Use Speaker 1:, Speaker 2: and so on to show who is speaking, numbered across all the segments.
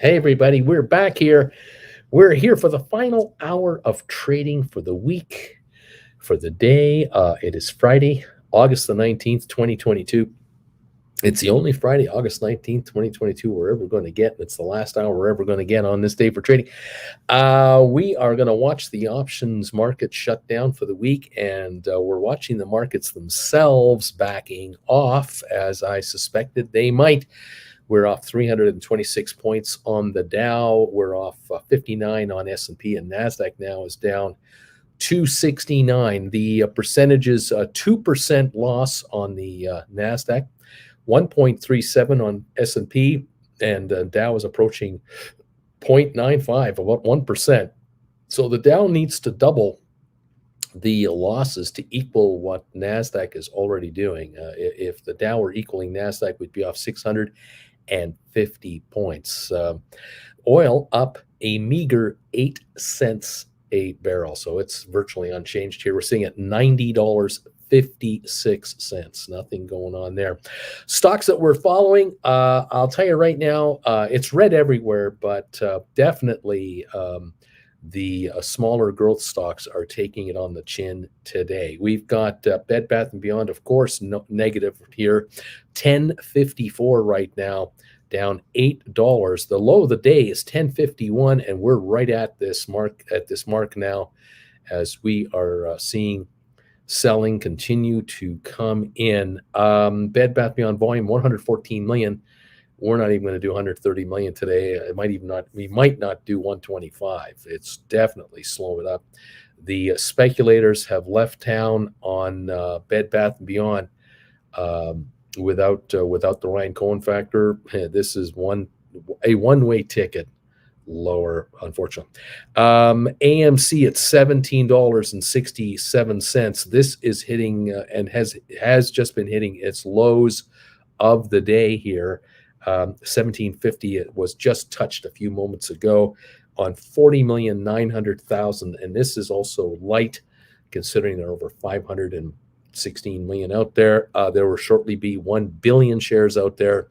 Speaker 1: Hey, everybody, we're back here. We're here for the final hour of trading for the week, for the day. It is Friday, August the 19th, 2022. It's the only Friday, August 19th, 2022, we're ever going to get. It's the last hour we're ever going to get on this day for trading. We are going to watch the options market shut down for the week, and we're watching the markets themselves backing off, as I suspected they might. We're off 326 points on the Dow. We're off 59 on S&P, and NASDAQ now is down 269. The percentages, 2% loss on the NASDAQ, 1.37 on S&P, and Dow is approaching 0.95, about 1%. So the Dow needs to double the losses to equal what NASDAQ is already doing. If the Dow were equaling NASDAQ, we'd be off 650 points. Oil up a meager 8 cents a barrel. So it's virtually unchanged here. We're seeing at $90.56. Nothing going on there. Stocks that we're following, I'll tell you right now, it's red everywhere, but definitely the smaller growth stocks are taking it on the chin today. We've got Bed Bath & Beyond, of course, negative here, 1054 right now, down $8. The low of the day is 1051, and we're right at this mark now, as we are seeing selling continue to come in. Bed Bath & Beyond volume 114 million. We're not even going to do 130 million today. It might even not. We might not do 125. It's definitely slowing up. The speculators have left town on Bed Bath & Beyond without the Ryan Cohen factor. This is a one-way ticket lower, unfortunately. AMC at $17.67. This is hitting and has just been hitting its lows of the day here. 1750, it was just touched a few moments ago on 40,900,000, and this is also light considering there are over 516 million out there. There will shortly be 1 billion shares out there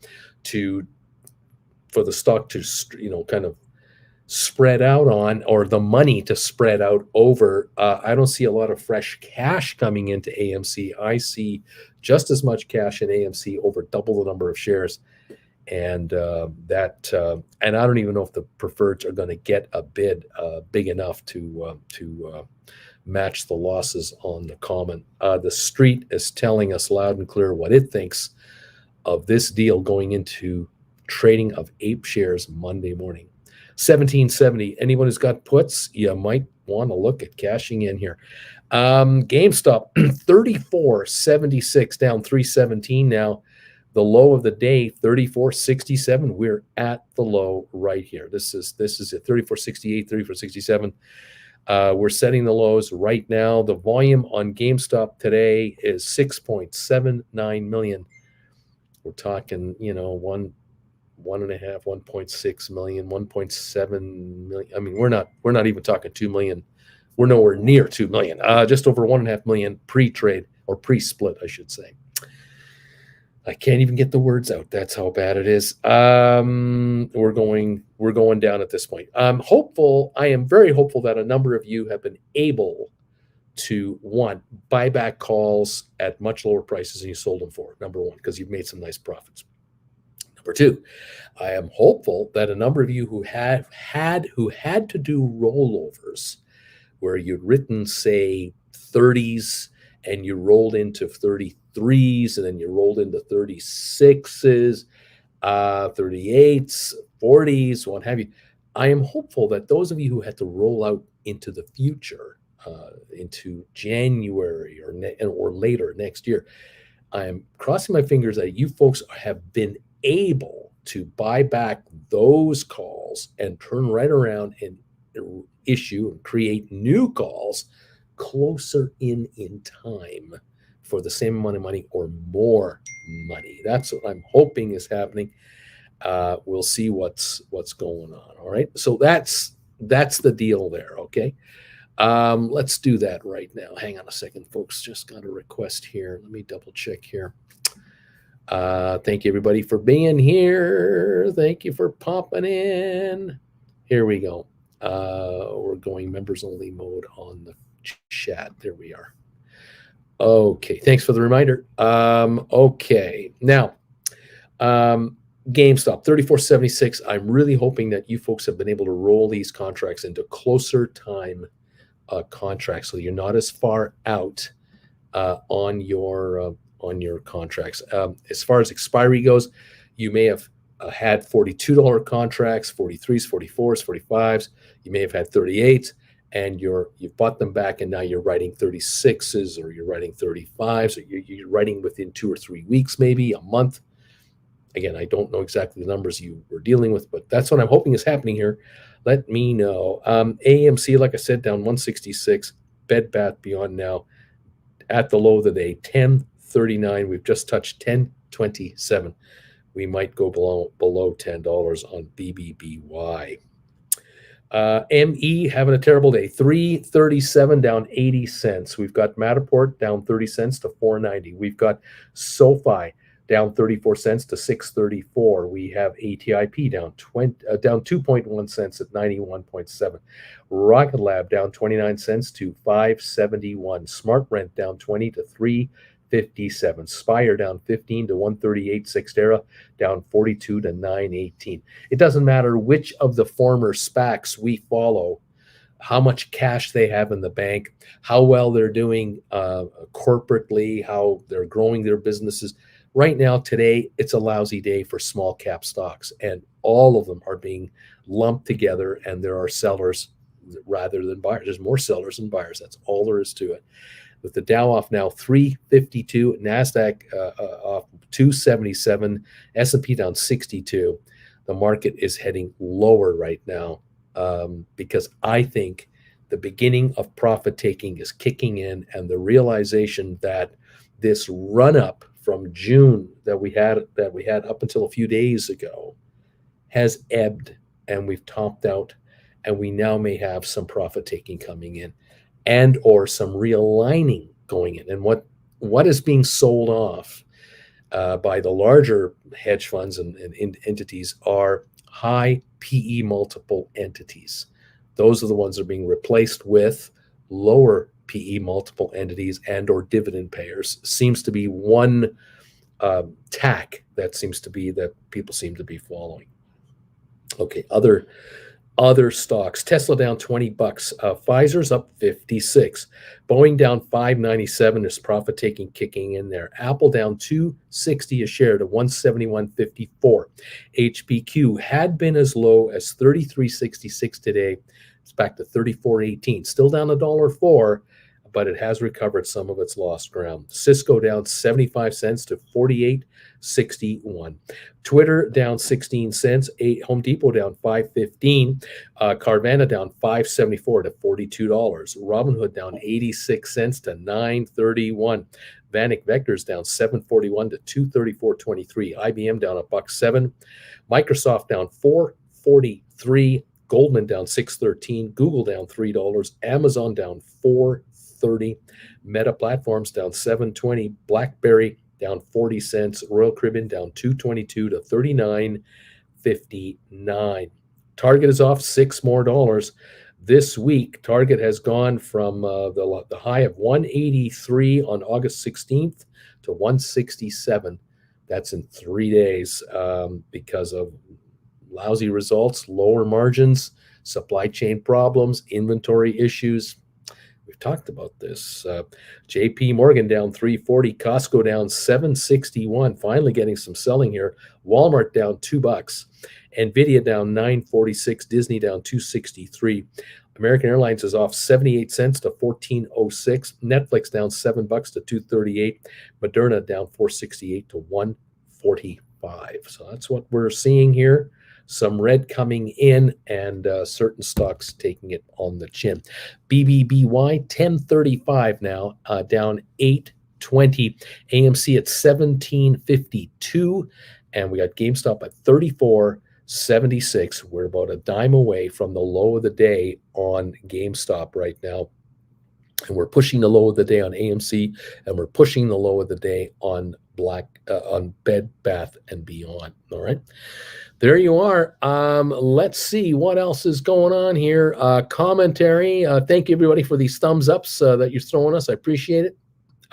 Speaker 1: for the stock to kind of spread out on, or the money to spread out over. I don't see a lot of fresh cash coming into AMC. I see just as much cash in AMC, over double the number of shares. And and I don't even know if the preferreds are going to get a bid big enough to match the losses on the common. The street is telling us loud and clear what it thinks of this deal going into trading of ape shares Monday morning. 1770. Anyone who's got puts, you might want to look at cashing in here. GameStop 34.76, down 317 now. The low of the day, 34.67. We're at the low right here. This is at 34.68, 34.67. We're setting the lows right now. The volume on GameStop today is 6.79 million. We're talking, one and a half, 1.6 million, 1.7 million. I mean, we're not even talking 2 million. We're nowhere near 2 million. Just over 1.5 million pre-trade, or pre-split, I should say. I can't even get the words out. That's how bad it is. We're going down at this point. I'm hopeful. I am very hopeful that a number of you have been able to, one, buy back calls at much lower prices than you sold them for. Number one, because you've made some nice profits. Number two, I am hopeful that a number of you who had to do rollovers, where you'd written, say, 30s, and you rolled into 33s, and then you rolled into 36s, 38s, 40s, what have you. I am hopeful that those of you who had to roll out into the future, into January or later next year, I am crossing my fingers that you folks have been able to buy back those calls and turn right around and issue and create new calls closer in time for the same amount of money or more money. That's what I'm hoping is happening. We'll see what's going on. All right. So that's the deal there. Okay. Let's do that right now. Hang on a second, folks. Just got a request here. Let me double check here. Thank you, everybody, for being here. Thank you for popping in. Here we go. We're going members only mode on the chat. There we are. Okay, thanks for the reminder. Okay, now, GameStop 34.76. I'm really hoping that you folks have been able to roll these contracts into closer time contracts, so you're not as far out on your contracts. As far as expiry goes, you may have had $42 contracts, 43s, 44s, 45s. You may have had 38s, and you've bought them back, and now you're writing 36s, or you're writing 35s, or you're writing within 2 or 3 weeks, maybe a month. Again, I don't know exactly the numbers you were dealing with, but that's what I'm hoping is happening here. Let me know. AMC, like I said, down 166. Bed Bath Beyond now at the low of the day, 10.39. We've just touched 10.27. We might go below $10 on BBBY. ME having a terrible day, 337 down 80 cents. We've got Matterport down 30 cents to 490. We've got SoFi down 34 cents to 634. We have ATIP down 2.1 cents at 91.7. Rocket Lab down 29 cents to 571. Smart Rent down 20 to 357. Spire down 15 to 138. Sixtera down 42 to 918. It doesn't matter which of the former SPACs we follow, how much cash they have in the bank, how well they're doing corporately, how they're growing their businesses. Right now, today, it's a lousy day for small cap stocks, and all of them are being lumped together, and there are sellers rather than buyers. There's more sellers than buyers. That's all there is to it. With the Dow off now 352, NASDAQ off 277, S&P down 62. The market is heading lower right now because I think the beginning of profit taking is kicking in, and the realization that this run up from June that we had up until a few days ago has ebbed, and we've topped out, and we now may have some profit taking coming in, and or some realigning going in. And what is being sold off by the larger hedge funds and entities are high PE multiple entities. Those are the ones that are being replaced with lower PE multiple entities and or dividend payers. Seems to be one tack that people seem to be following. Okay, other stocks. Tesla down $20. Pfizer's up 56. Boeing down 597. There's profit taking kicking in there. Apple down 260 a share to 171.54. HPQ had been as low as 33.66 today. It's back to 34.18. Still down $1.04, but it has recovered some of its lost ground. Cisco down 75 cents to 48.61. Twitter down 16 cents. Home Depot down 5.15. Carvana down 5.74 to $42. Robinhood down 86 cents to 9.31. Vanek Vectors down 7.41 to 234.23. IBM down $1.07. Microsoft down 4.43. Goldman down 6.13. Google down $3. Amazon down 4.30. Meta Platforms down 7.20. BlackBerry down 40 cents. Royal Caribbean down 2.22 to 39.59. Target is off $6 more this week. Target has gone from the high of 183 on August 16th to 167. That's in 3 days because of lousy results, lower margins, supply chain problems, inventory issues. We've talked about this. JP Morgan down 340, Costco down 761, finally getting some selling here. Walmart down $2, Nvidia down 946, Disney down 263. American Airlines is off 78 cents to 14.06. Netflix down $7 to 238. Moderna down 468 to 145. So that's what we're seeing here. Some red coming in, and certain stocks taking it on the chin. BBBY 1035 now, down 820. AMC at 1752, and we got GameStop at 34.76. We're about a dime away from the low of the day on GameStop right now. And we're pushing the low of the day on AMC, and we're pushing the low of the day on Bed Bath and Beyond. All right, there you are. Let's see what else is going on here. Commentary. Thank you everybody for these thumbs ups that you're throwing us. I appreciate it.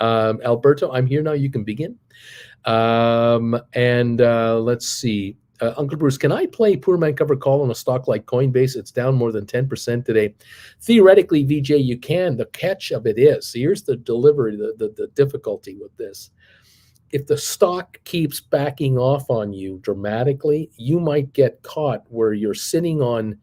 Speaker 1: Alberto, I'm here now. You can begin. Let's see. Uncle Bruce, can I play poor man cover call on a stock like Coinbase? It's down more than 10% today. Theoretically, VJ, you can. The catch of it is, here's the delivery, the difficulty with this. If the stock keeps backing off on you dramatically, you might get caught where you're sitting on,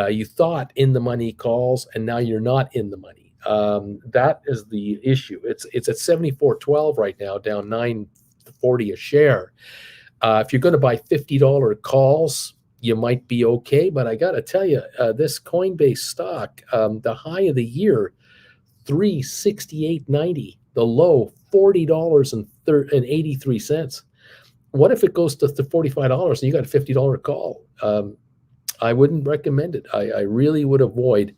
Speaker 1: you thought in the money calls, and now you're not in the money. That is the issue. It's at 74.12 right now, down $9.40 a share. If you're going to buy $50 calls, you might be okay. But I got to tell you, this Coinbase stock, the high of the year, $368.90. The low, $40.83. What if it goes to $45 and you got a $50 call? I wouldn't recommend it. I really would avoid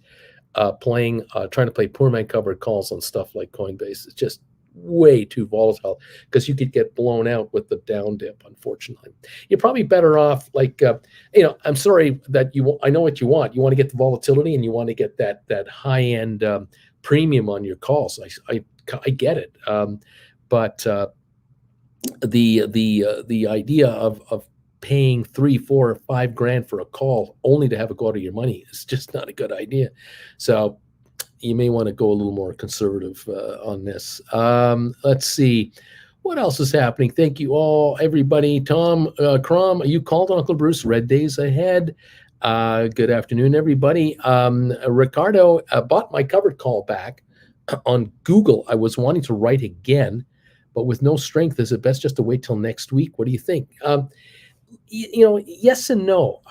Speaker 1: trying to play poor man covered calls on stuff like Coinbase. It's just way too volatile because you could get blown out with the down dip. Unfortunately, you're probably better off I'm sorry that I know what you want. You want to get the volatility and you want to get that high end premium on your calls. I get it, but the idea of paying $3, $4, or $5 for a call only to have it go out of your money is just not a good idea. So you may want to go a little more conservative on this. Let's see. What else is happening? Thank you all, everybody. Tom Crom, you called on Uncle Bruce. Red days ahead. Good afternoon, everybody. Ricardo bought my covered call back on Google. I was wanting to write again, but with no strength, is it best just to wait till next week? What do you think? Yes and no.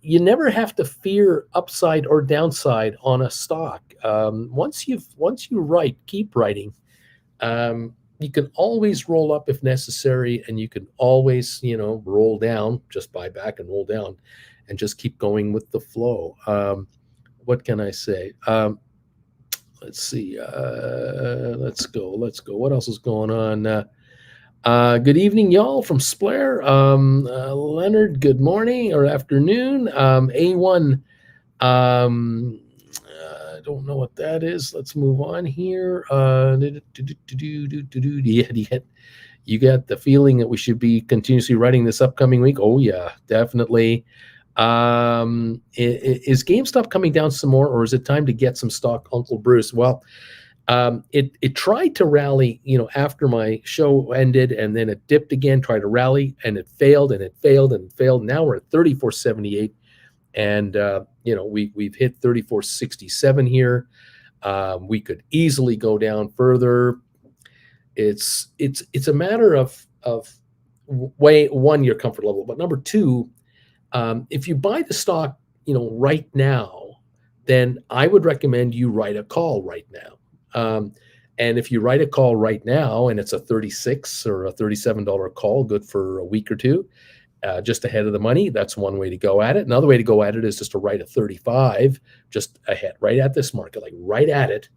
Speaker 1: You never have to fear upside or downside on a stock. Once you write, keep writing. You can always roll up if necessary, and you can always, roll down, just buy back and roll down, and just keep going with the flow. What can I say? Let's see. Let's go. What else is going on? Good evening, y'all, from Splair. Leonard, good morning or afternoon. A1, I don't know what that is. Let's move on here. You got the feeling that we should be continuously writing this upcoming week? Oh, yeah, definitely. Is GameStop coming down some more, or is it time to get some stock, Uncle Bruce? Well, it tried to rally, after my show ended, and then it dipped again, tried to rally, and it failed, and it failed, and it failed. Now we're at 34.78, and we've hit 34.67 here. We could easily go down further. It's a matter of way one, your comfort level, but number two, if you buy the stock, right now, then I would recommend you write a call right now. And if you write a call right now and it's a $36 or a $37 call, good for a week or two, just ahead of the money, that's one way to go at it. Another way to go at it is just to write a 35 just ahead, right at this market, like right at it,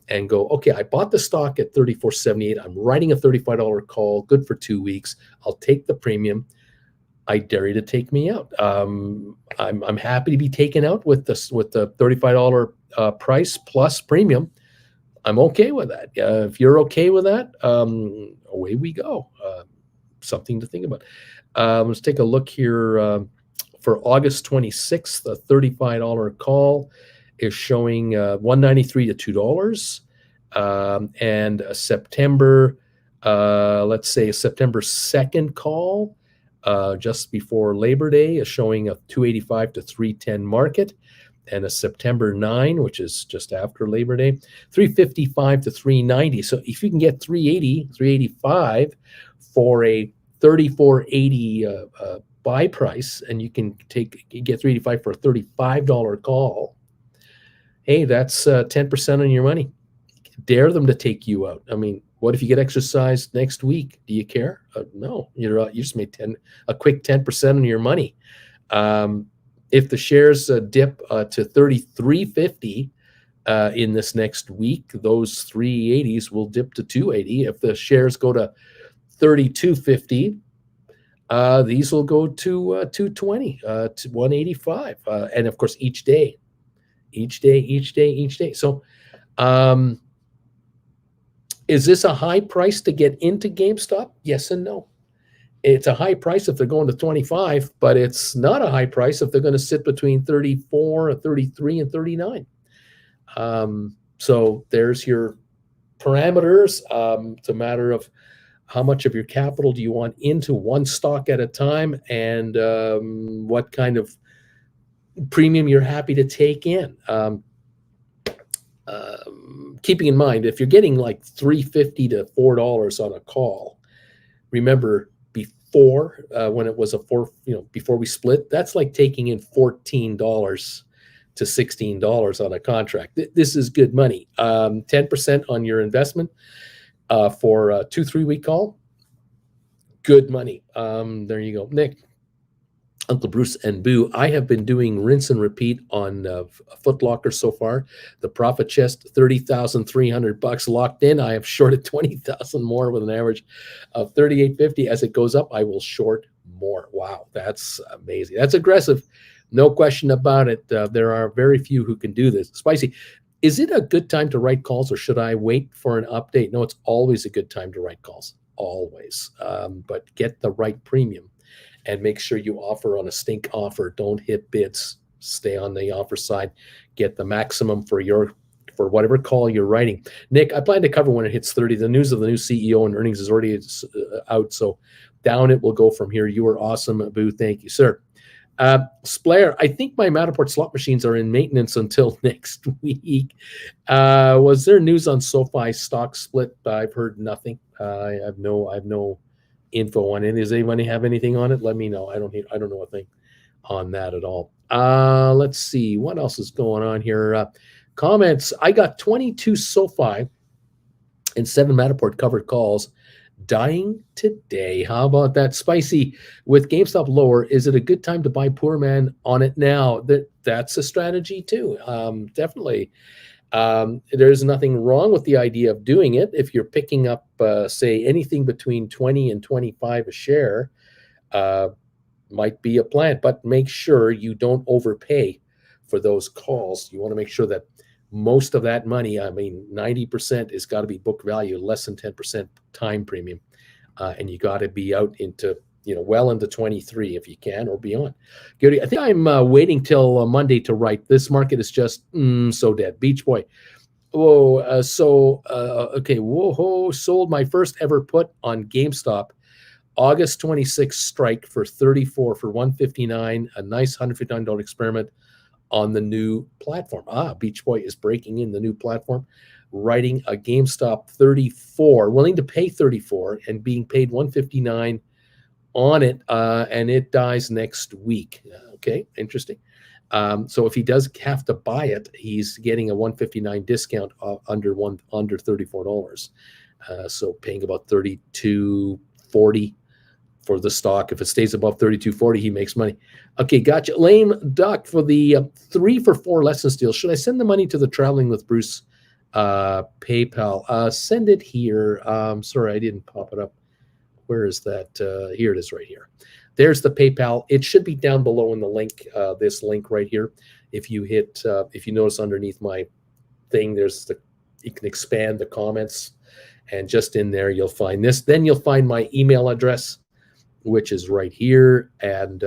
Speaker 1: and go, okay, I bought the stock at 34.78. I'm writing a $35 call, good for 2 weeks. I'll take the premium. I dare you to take me out. I'm happy to be taken out with the $35 price plus premium. I'm okay with that. If you're okay with that, away we go. Something to think about. Let's take a look here. For August 26th, the $35 call is showing $1.93 to $2. And a September, let's say a September 2nd call, just before Labor Day, is showing a $2.85 to $3.10 market. And a September 9, which is just after Labor Day, $3.55 to $3.90. So if you can get $3.80, $3.85 for a $34.80 buy price, and you can get $3.85 for a $35 call, hey, that's 10% on your money. Dare them to take you out. I mean, what if you get exercised next week? Do you care? No, you just made a quick 10% on your money. If the shares dip to 33.50 in this next week, those 380s will dip to 280. If the shares go to 32.50. These will go to 220, to 185, and of course each day. So, is this a high price to get into GameStop? Yes and no. It's a high price if they're going to 25, but it's not a high price if they're going to sit between 34 and 33 and 39. So there's your parameters. It's a matter of how much of your capital do you want into one stock at a time, and what kind of premium you're happy to take in. Keeping in mind, if you're getting like $3.50 to $4 on a call, remember before, when it was before we split, that's like taking in $14 to $16 on a contract. This is good money. 10% on your investment for a 2-3 week call. Good money. There you go. Nick, Uncle Bruce and Boo, I have been doing rinse and repeat on Foot Locker so far. The profit chest, $30,300 locked in. I have shorted 20,000 more with an average of 38.50. As it goes up, I will short more. Wow, that's amazing. That's aggressive. No question about it. There are very few who can do this. Spicy, is it a good time to write calls, or should I wait for an update? No, it's always a good time to write calls. Always. But get the right premium. And make sure you offer on a stink offer. Don't hit bids. Stay on the offer side. Get the maximum for whatever call you're writing. Nick, I plan to cover when it hits 30. The news of the new CEO and earnings is already out, so down it will go from here. You are awesome, Boo. Thank you, sir. Splair, I think my Matterport slot machines are in maintenance until next week. Was there news on SoFi stock split? I've heard nothing. I have no info on it. Does anybody have anything on it? Let me know. I don't know a thing on that at all. Let's see what else is going on here. Comments. I got 22 SoFi and 7 Matterport covered calls dying today. How about that? Spicy, with GameStop lower, is it a good time to buy poor man on it now? That's a strategy too. Definitely. There's nothing wrong with the idea of doing it. If you're picking up, say, anything between 20 and 25 a share, might be a plan, but make sure you don't overpay for those calls. You want to make sure that most of that money, 90% has got to be book value, less than 10% time premium. And you got to be out into, well into 23 if you can, or beyond. Gary, I think I'm waiting till Monday to write. This market is just so dead. Beach Boy. Whoa. Okay. Whoa. Sold my first ever put on GameStop. August 26th strike for 34 for 159. A nice $159 experiment on the new platform. Beach Boy is breaking in the new platform, writing a GameStop 34, willing to pay 34 and being paid 159 on it, and it dies next week. Okay, interesting. So if he does have to buy it, he's getting a 159 discount under $34. So paying about $32.40 for the stock. If it stays above $32.40, he makes money. Okay, gotcha. Lame Duck, for the 3 for 4 lessons deal, should I send the money to the Traveling with Bruce PayPal? Send it here. Sorry, I didn't pop it up. Where is that? Here it is right here. There's the PayPal. It should be down below in the link, this link right here. If you hit, if you notice underneath my thing, you can expand the comments, and just in there, you'll find this. Then you'll find my email address, which is right here, and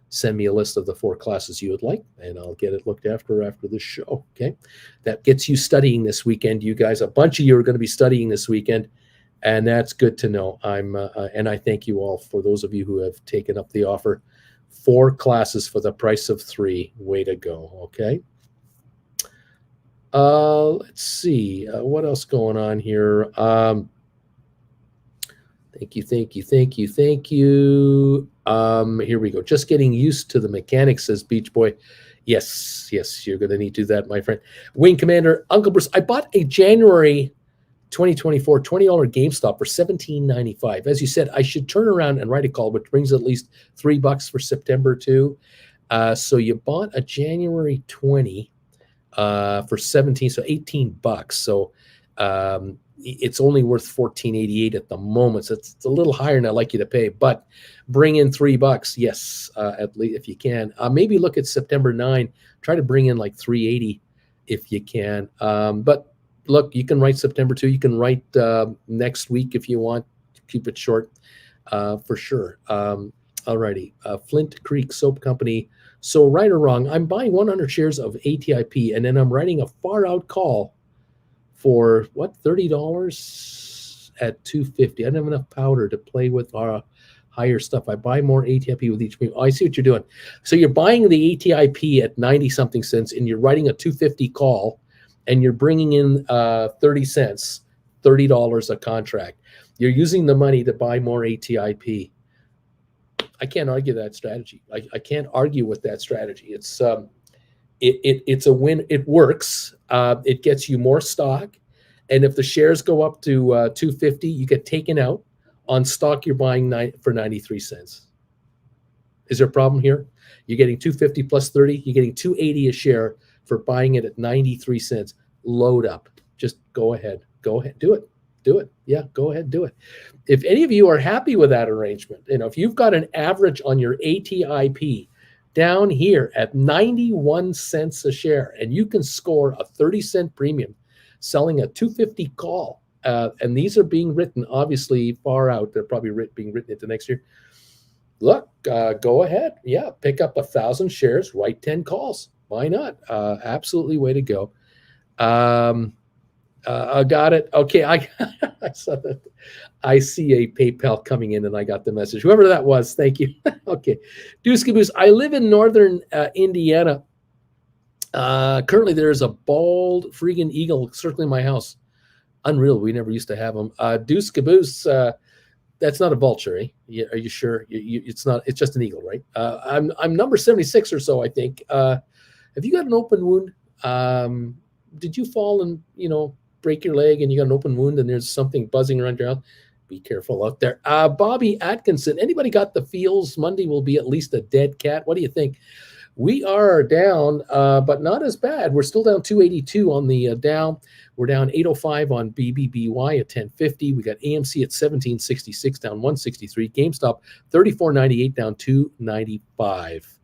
Speaker 1: send me a list of the 4 classes you would like, and I'll get it looked after this show. Okay, that gets you studying this weekend. You guys, a bunch of you are going to be studying this weekend, and that's good to know. And I thank you all for those of you who have taken up the offer. 4 classes for the price of 3. Way to go. Okay. Let's see what else going on here. Thank you. Here we go. Just getting used to the mechanics, says Beach Boy. Yes, you're going to need to do that, my friend. Wing Commander, Uncle Bruce, I bought a January 2024 $20 GameStop for $17.95. As you said, I should turn around and write a call, which brings at least $3 for September too. So you bought a January 20 for 17, so $18. So it's only worth $14.88 at the moment. So it's a little higher than I'd like you to pay, but bring in $3. Yes, at least if you can. Maybe look at September 9. Try to bring in like $3.80 if you can. But look, you can write September 2. You can write next week if you want. Keep it short for sure. Alrighty. Flint Creek Soap Company. So right or wrong, I'm buying 100 shares of ATIP, and then I'm writing a far out call for what, $30 at $2.50. I don't have enough powder to play with our higher stuff. I buy more ATIP with each premium. Oh, I see what you're doing. So you're buying the ATIP at 90 something cents, and you're writing a $2.50 call, and you're bringing in 30 cents, $30 a contract. You're using the money to buy more ATIP. I can't argue that strategy. I can't argue with that strategy. It's it's a win. It works. It gets you more stock, and if the shares go up to $2.50, you get taken out on stock you're buying for 93 cents. Is there a problem here? You're getting $2.50 plus 30. You're getting $2.80 a share for buying it at 93 cents. Load up. Just go ahead. Go ahead. Do it. Do it. Yeah, go ahead. Do it. If any of you are happy with that arrangement, if you've got an average on your ATIP down here at 91 cents a share, and you can score a 30-cent premium selling a $2.50 call, and these are being written obviously far out. They're probably being written into next year. Look, go ahead. Yeah, pick up 1,000 shares, write 10 calls. Why not? Absolutely way to go. I got it. Okay, I saw that. I see a PayPal coming in, and I got the message. Whoever that was, thank you. Okay, Deuce Caboose. I live in northern Indiana. Currently, there's a bald freaking eagle circling my house. Unreal. We never used to have them. Deuce Caboose. That's not a vulture, eh? Are you sure? It's not. It's just an eagle, right? I'm number 76 or so, I think. Have you got an open wound? Did you fall and break your leg and you got an open wound and there's something buzzing around your house? Be careful out there. Bobby Atkinson. Anybody got the feels? Monday will be at least a dead cat. What do you think? We are down, but not as bad. We're still down 282 on the Dow. We're down 805 on BBBY at 1050. We got AMC at 1766 down 163. GameStop 3498 down 295.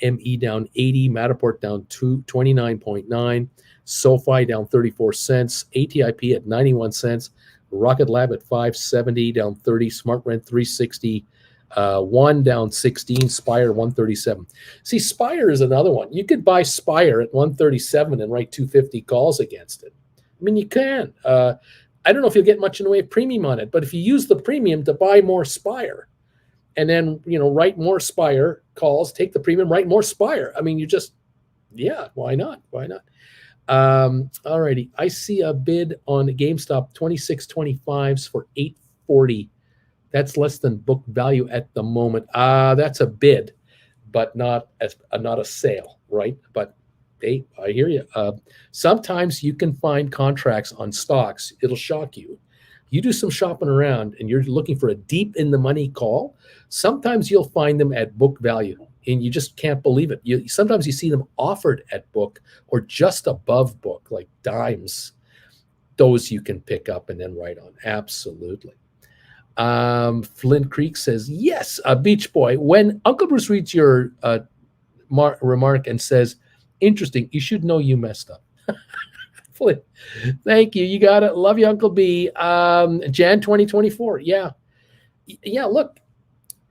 Speaker 1: ME down 80. Matterport down 29.9. SoFi down 34 cents. ATIP at 91 cents. Rocket Lab at 570 down 30. Smart Rent 360. One down 16. Spire 137. See, Spire is another one. You could buy Spire at 137 and write 250 calls against it. I mean, you can. I don't know if you'll get much in the way of premium on it, but if you use the premium to buy more Spire, and then write more Spire calls, take the premium, write more Spire. I mean, why not? Why not? All righty. I see a bid on GameStop 2625s for $840. That's less than book value at the moment. That's a bid, but not a sale, right? But hey, I hear you. Sometimes you can find contracts on stocks. It'll shock you. You do some shopping around and you're looking for a deep in the money call. Sometimes you'll find them at book value and you just can't believe it. Sometimes you see them offered at book or just above book, like dimes. Those you can pick up and then write on. Absolutely. Flint Creek says, yes, Beach Boy. When Uncle Bruce reads your remark and says, interesting, you should know you messed up. Flint, thank you. You got it. Love you, Uncle B. Jan 2024. Yeah. Look,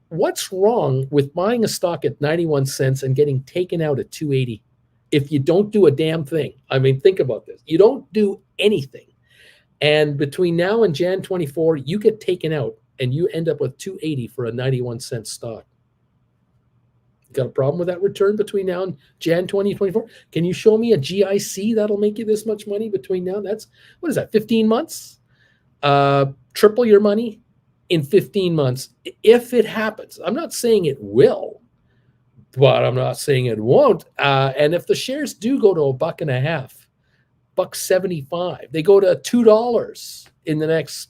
Speaker 1: what's wrong with buying a stock at 91 cents and getting taken out at 280 if you don't do a damn thing? I mean, think about this. You don't do anything. And between now and Jan 24, you get taken out and you end up with 280 for a 91 cent stock. Got a problem with that return between now and Jan 2024? Can you show me a GIC that'll make you this much money between now? That's, what is that, 15 months? Triple your money in 15 months if it happens. I'm not saying it will, but I'm not saying it won't. And if the shares do go to $1.50, $1.75, they go to $2 in the next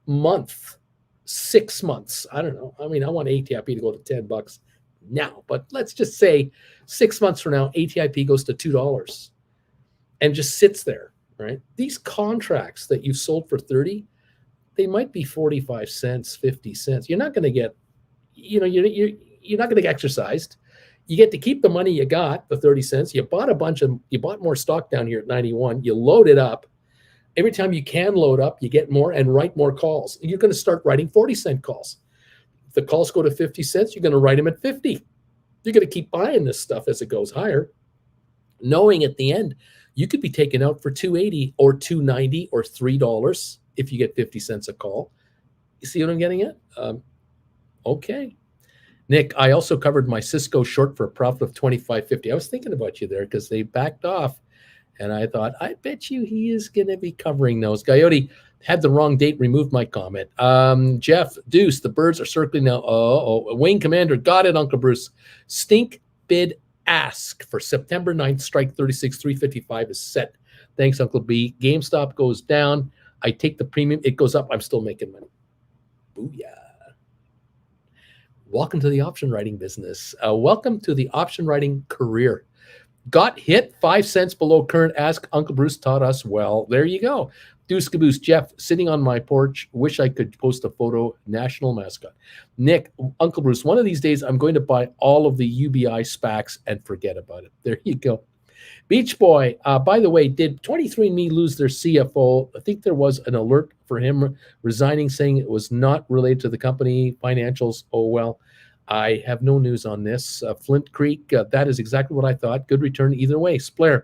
Speaker 1: month, 6 months. I don't know. I mean, I want ATIP to go to $10 now, but let's just say 6 months from now, ATIP goes to $2 and just sits there. right? These contracts that you've sold for 30, they might be 45 cents, 50 cents. You're not going to get, you're not going to get exercised. You get to keep the money you got, the 30 cents. You bought more stock down here at 91. You load it up. Every time you can load up, you get more and write more calls. You're going to start writing 40-cent calls. If the calls go to 50 cents, you're going to write them at 50. You're going to keep buying this stuff as it goes higher, knowing at the end you could be taken out for $2.80 or $2.90 or $3 if you get 50 cents a call. You see what I'm getting at? Okay. Nick, I also covered my Cisco short for a profit of $25.50. I was thinking about you there because they backed off, and I thought, I bet you he is going to be covering those. Coyote had the wrong date, removed my comment. Jeff, Deuce, the birds are circling now. Wayne Commander, got it, Uncle Bruce. Stink bid ask for September 9th, strike 36, 355 is set. Thanks, Uncle B. GameStop goes down. I take the premium. It goes up. I'm still making money. Booyah. Welcome to the option writing business. Welcome to the option writing career. Got hit 5 cents below current ask. Uncle Bruce taught us well. There you go. Deuce Caboose. Jeff, sitting on my porch. Wish I could post a photo. National mascot. Nick, Uncle Bruce, one of these days I'm going to buy all of the UBI SPACs and forget about it. There you go. Beach Boy, by the way, did 23andMe lose their CFO? I think there was an alert for him resigning, saying it was not related to the company financials. Oh, well, I have no news on this. Flint Creek, that is exactly what I thought. Good return either way. Splair,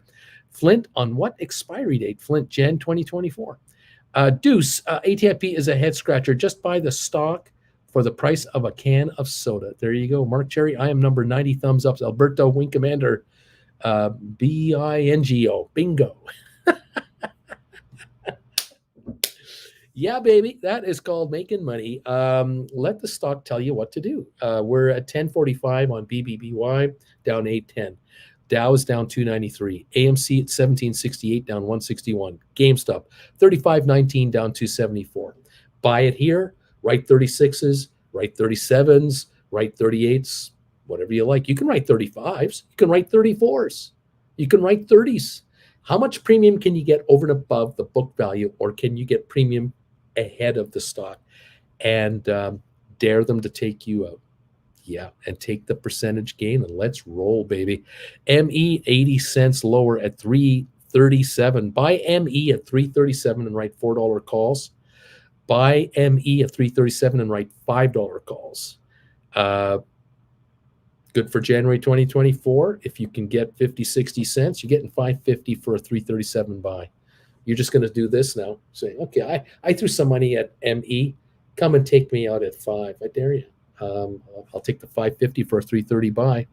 Speaker 1: Flint on what expiry date? Flint, Jan 2024. Deuce, ATIP is a head scratcher. Just buy the stock for the price of a can of soda. There you go. Mark Cherry, I am number 90 thumbs ups. Alberto Wing Commander, BINGO, bingo. Yeah, baby, that is called making money. Let the stock tell you what to do. We're at 1045 on BBBY, down 810. Dow is down 293. AMC at 1768, down 161. GameStop 3519, down 274. Buy it here. Write 36s, write 37s, write 38s, whatever you like. You can write 35s. You can write 34s. You can write 30s. How much premium can you get over and above the book value, or can you get premium ahead of the stock and dare them to take you out? Yeah, and take the percentage gain and let's roll, baby. ME 80 cents lower at 337. Buy ME at 337 and write $4 calls. Buy ME at 337 and write $5 calls. Good for January 2024. If you can get 50, 60 cents, you're getting $5.50 for a 337 buy. You're just going to do this now, saying, okay, I threw some money at ME. Come and take me out at 5. I dare you. I'll take the $5.50 for a 330 buy.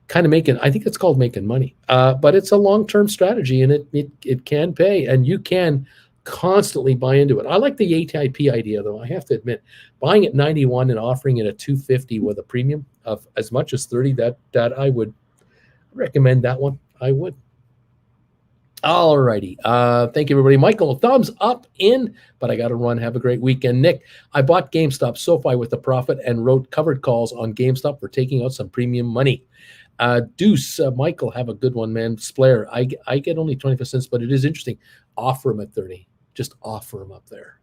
Speaker 1: Kind of making, I think it's called making money. But it's a long-term strategy, and it can pay, and you can constantly buy into it. I like the ATIP idea, though. I have to admit, buying at 91 and offering it at 250 with a premium of as much as 30, that I would recommend that one. I would. All righty. Thank you, everybody. Michael, thumbs up in, but I got to run. Have a great weekend. Nick, I bought GameStop SoFi with a profit and wrote covered calls on GameStop for taking out some premium money. Deuce, Michael, have a good one, man. Splair, I get only 25 cents, but it is interesting. Offer them at 30. Just offer them up there.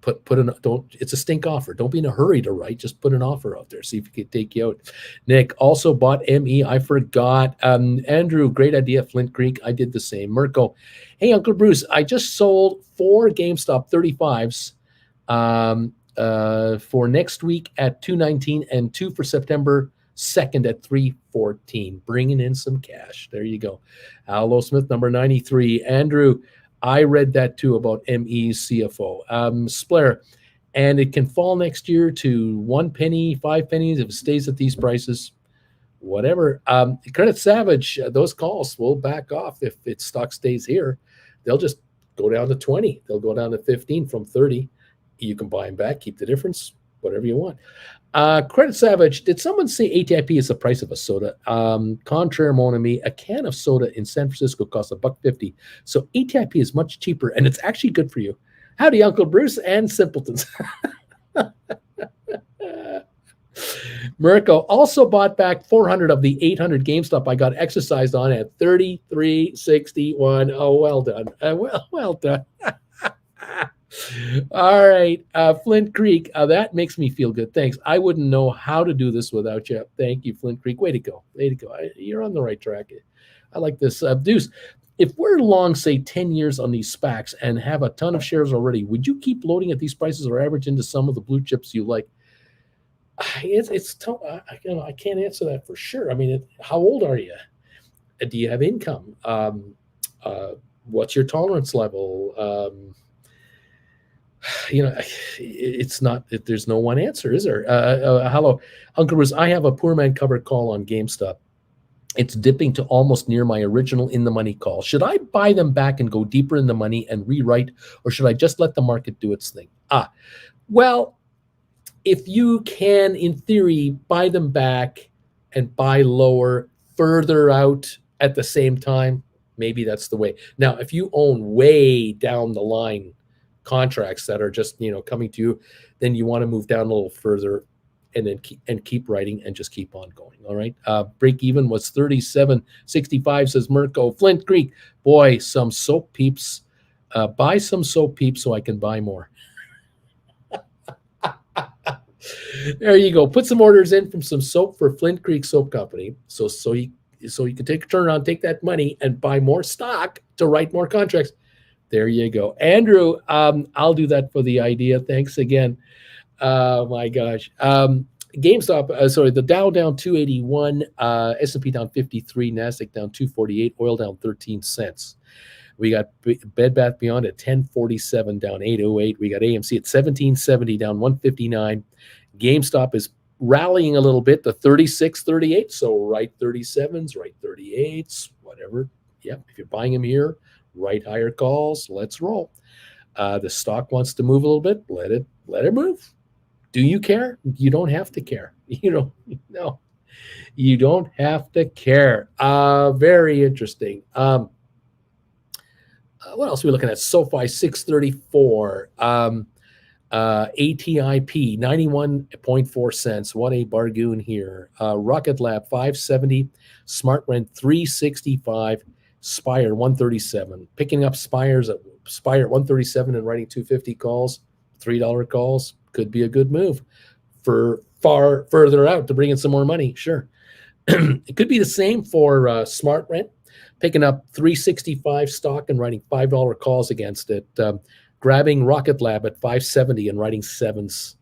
Speaker 1: It's a stink offer. Don't be in a hurry to write. Just put an offer out there. See if it can take you out. Nick also bought ME. I forgot. Andrew, great idea. Flint Creek. I did the same. Mirko, hey, Uncle Bruce, I just sold 4 GameStop 35s for next week at 219 and 2 for September 2nd at 314. Bringing in some cash. There you go. Allo Smith, number 93. Andrew, I read that too about ME's CFO. Splair, and it can fall next year to 1 penny, 5 pennies if it stays at these prices. Whatever. Credit Savage, those calls will back off if its stock stays here. They'll just go down to 20. They'll go down to 15 from 30. You can buy them back, keep the difference, whatever you want. Credit Savage, did someone say ATIP is the price of a soda? Contraire, mon ami, a can of soda in San Francisco costs $1.50. So ATIP is much cheaper, and it's actually good for you. Howdy, Uncle Bruce and simpletons. Mirko also bought back 400 of the 800 GameStop I got exercised on at 33.61. Oh, well done. Well done. All right, Flint Creek. That makes me feel good. Thanks. I wouldn't know how to do this without you. Thank you, Flint Creek. Way to go. Way to go. You're on the right track. I like this. Deuce, if we're long, say, 10 years on these SPACs and have a ton of shares already, would you keep loading at these prices or average into some of the blue chips you like? It's tough. I can't answer that for sure. I mean, how old are you? Do you have income? What's your tolerance level? It's not. There's no one answer, is there? Hello, Uncle Bruce. I have a poor man covered call on GameStop. It's dipping to almost near my original in the money call. Should I buy them back and go deeper in the money and rewrite, or should I just let the market do its thing? Well, if you can, in theory, buy them back and buy lower further out at the same time, maybe that's the way. Now, if you own way down the line contracts that are just coming to you, then you want to move down a little further and then keep writing and just keep on going. All right. Break even was 37.65, says Mirko. Flint Creek, boy, some soap peeps. Buy some soap peeps so I can buy more. There you go. Put some orders in from some soap for Flint Creek Soap Company. So you can take a turn around, take that money and buy more stock to write more contracts. There you go. Andrew, I'll do that for the idea. Thanks again. My gosh. GameStop, the Dow down 281, S&P down 53, NASDAQ down 248, oil down 13 cents. We got Bed Bath Beyond at 1047, down 808. We got AMC at 1770, down 159. GameStop is rallying a little bit to 36.38. So right 37s, right 38s, whatever. Yeah, if you're buying them here, right higher calls. Let's roll. The stock wants to move a little bit. Let it move. Do you care? You don't have to care. No, you don't have to care. Very interesting. What else are we looking at? SoFi 634, ATIP 91.4 cents. What a bargain here. Rocket Lab 570, Smart Rent 365, Spire 137. Picking up Spire at 137 and writing 250 calls, $3 calls could be a good move for far further out to bring in some more money. Sure. It could be the same for Smart Rent. Picking up 365 stock and writing $5 calls against it. Grabbing Rocket Lab at 570 and writing sevens.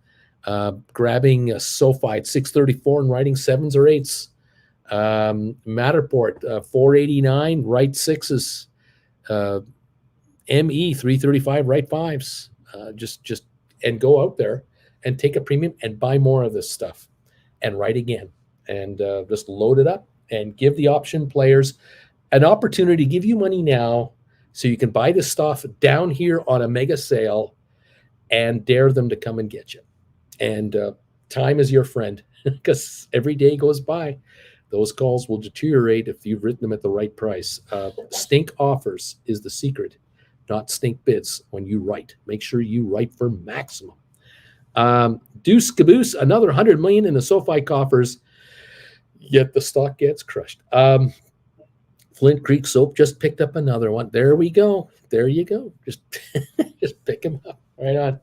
Speaker 1: Grabbing SoFi at 634 and writing sevens or eights. Matterport 489, write sixes. ME 335, write fives. Just and go out there and take a premium and buy more of this stuff and write again and just load it up and give the option players an opportunity to give you money now so you can buy this stuff down here on a mega sale and dare them to come and get you. And time is your friend because every day goes by, those calls will deteriorate if you've written them at the right price. Stink offers is the secret, not stink bids when you write. Make sure you write for maximum. Deuce Caboose, another 100 million in the SoFi coffers, yet the stock gets crushed. Flint Creek Soap just picked up another one. There we go. There you go. Just pick them up. Right on.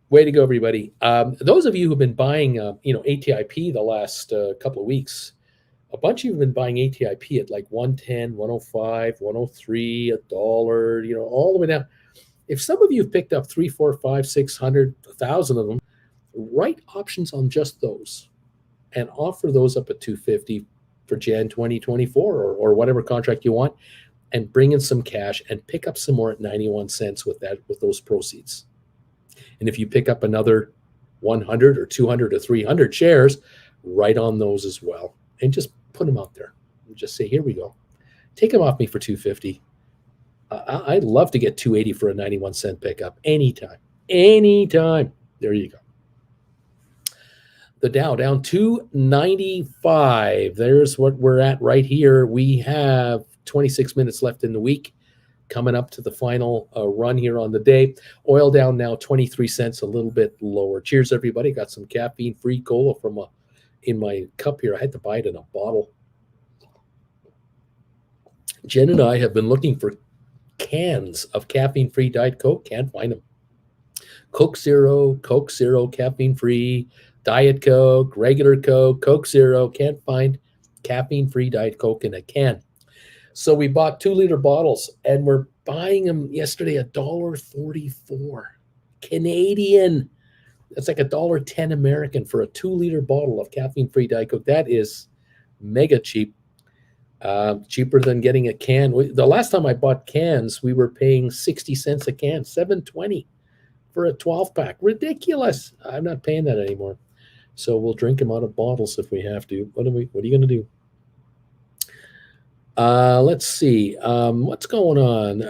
Speaker 1: Way to go, everybody. Those of you who've been buying, ATIP the last couple of weeks, a bunch of you have been buying ATIP at like 110, 105, 103, $1, all the way down. If some of you have picked up 3, 4, 5, 600, 1,000 of them, write options on just those and offer those up at 250 for Jan 2024 or whatever contract you want, and bring in some cash and pick up some more at 91 cents with those proceeds. And if you pick up another 100 or 200 or 300 shares, write on those as well and just put them out there and just say, here we go. Take them off me for 250. I'd love to get 280 for a 91 cent pickup anytime. There you go. The Dow down 295. There's what we're at right here. We have 26 minutes left in the week. coming up to the final run here on the day. Oil down now 23 cents, a little bit lower. Cheers, everybody. Got some caffeine-free cola in my cup here. I had to buy it in a bottle. Jen and I have been looking for cans of caffeine-free Diet Coke. Can't find them. Coke Zero, caffeine-free, Diet Coke, regular Coke, Coke Zero. Can't find caffeine-free Diet Coke in a can. So we bought 2-liter bottles, and we're buying them yesterday $1.44 Canadian. That's like $1.10 American for a 2-liter bottle of caffeine-free Diet Coke. That is mega cheap. Cheaper than getting a can. The last time I bought cans, we were paying 60 cents a can, $7.20 for a 12-pack. Ridiculous. I'm not paying that anymore. So we'll drink them out of bottles if we have to. What are you going to do? Let's see. What's going on?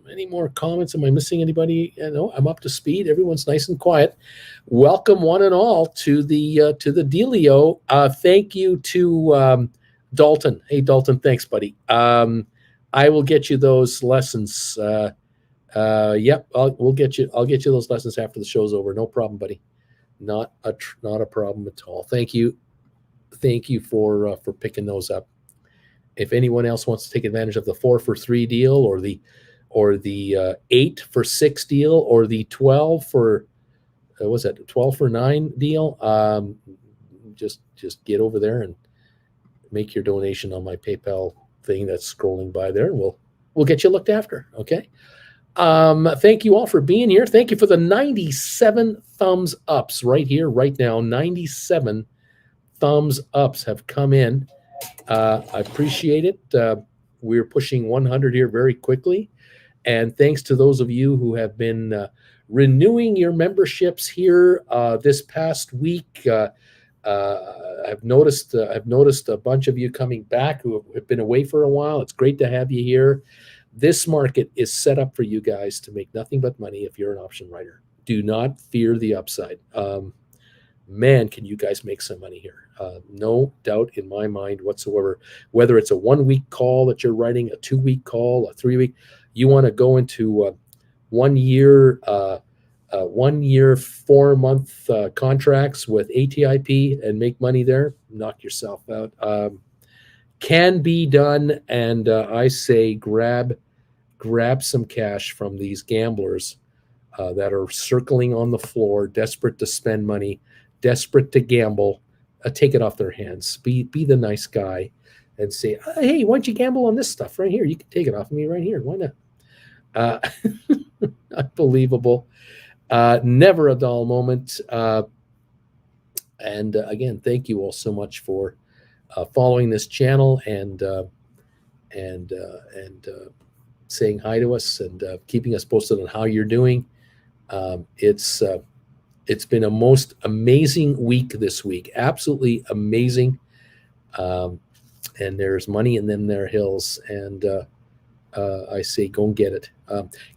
Speaker 1: Any more comments? Am I missing anybody? No, I'm up to speed. Everyone's nice and quiet. Welcome one and all to the dealio. Thank you to Dalton. Hey, Dalton, thanks, buddy. I will get you those lessons. Yep, I'll get you those lessons after the show's over. No problem, buddy. Not a problem at all. Thank you for picking those up. If anyone else wants to take advantage of the 4 for 3 deal, or the 8 for 6 deal, or the 12 for 12 for 9 deal, just get over there and make your donation on my PayPal thing that's scrolling by there. We'll get you looked after. Okay. Thank you all for being here. Thank you for the 97 thumbs ups right here, right now. 97 thumbs ups have come in. I appreciate it. We're pushing 100 here very quickly. And thanks to those of you who have been renewing your memberships here this past week. I've noticed a bunch of you coming back who have been away for a while. It's great to have you here. This market is set up for you guys to make nothing but money if you're an option writer. Do not fear the upside. Man, can you guys make some money here? No doubt in my mind whatsoever. Whether it's a 1-week call that you're writing, a 2-week call, a 3-week, you want to go into 1 year, 4-month contracts with ATIP and make money there, knock yourself out. Can be done, and I say grab some cash from these gamblers that are circling on the floor, desperate to spend money, desperate to gamble. Take it off their hands. Be the nice guy and say, hey, why don't you gamble on this stuff right here? You can take it off of me right here. Why not? Unbelievable. Never a dull moment. And again, thank you all so much for following this channel and saying hi to us and keeping us posted on how you're doing. It's been a most amazing week this week, absolutely amazing. And there's money in them there hills, and I say go and get it.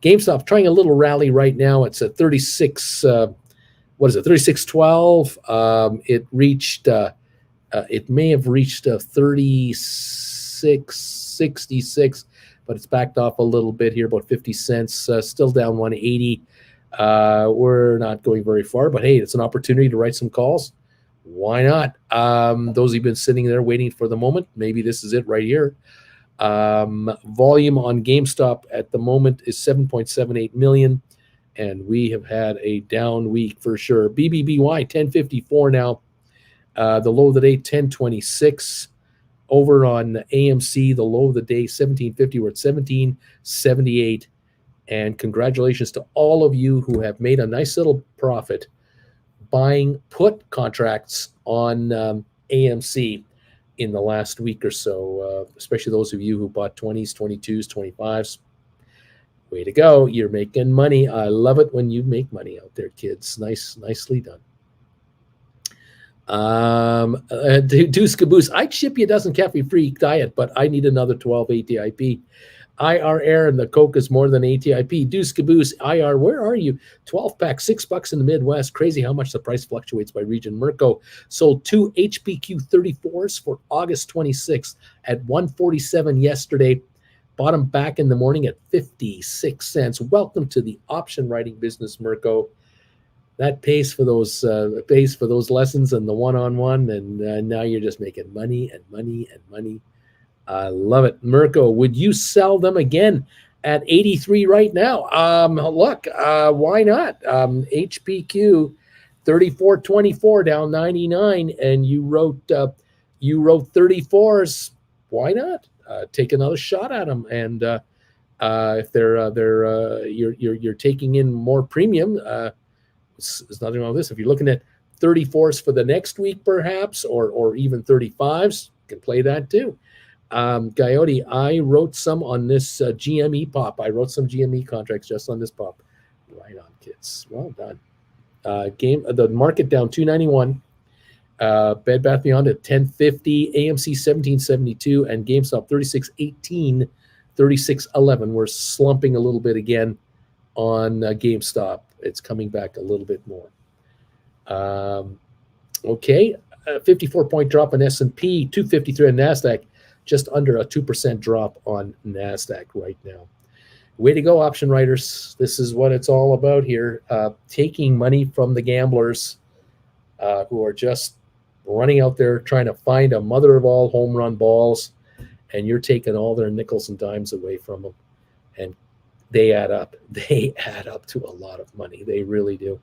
Speaker 1: GameStop trying a little rally right now. It's at 36. What is it? 36.12. It reached. It may have reached 36.66, but it's backed off a little bit here, about 50 cents. Still down 180. We're not going very far, but hey, it's an opportunity to write some calls. Why not? Those who've been sitting there waiting for the moment, maybe this is it right here. Volume on GameStop at the moment is 7.78 million, and we have had a down week for sure. BBBY 1054 now. The low of the day 1026. Over on AMC, the low of the day 1750. We're at 1778. And congratulations to all of you who have made a nice little profit buying put contracts on AMC in the last week or so, especially those of you who bought 20s, 22s, 25s. Way to go. You're making money. I love it when you make money out there, kids. Nicely done. Deuce Caboose, I'd ship you a dozen caffeine-free diet, but I need another 12 ATIP. IR and the Coke is more than ATIP. Deuce Caboose, IR, where are you? 12-pack, $6 in the Midwest. Crazy how much the price fluctuates by region. Mirko sold 2 HPQ 34s for August 26th at $147 yesterday. Bottom back in the morning at 56 cents. Welcome to the option writing business, Mirko. That pays for those lessons and the one-on-one, and now you're just making money and money and money. I love it. Mirko, would you sell them again at 83 right now? Look, why not? HPQ 34.24 down 99, and you wrote 34s. Why not? Take another shot at them, and if you're taking in more premium, there's nothing wrong with this. If you're looking at 34s for the next week, perhaps, or even 35s, you can play that too. Coyote, I wrote some on this GME pop. I wrote some GME contracts just on this pop. Right on, kids. Well done. The market down 291. Bed Bath Beyond at 1050. AMC 1772 and GameStop 3618, 3611. We're slumping a little bit again on GameStop. It's coming back a little bit more. Okay, 54-point drop on S&P, 253 on NASDAQ, just under a 2% drop on NASDAQ right now. Way to go, option writers. This is what it's all about here. Taking money from the gamblers who are just running out there trying to find a mother of all home run balls, and you're taking all their nickels and dimes away from them. And they add up. They add up to a lot of money. They really do.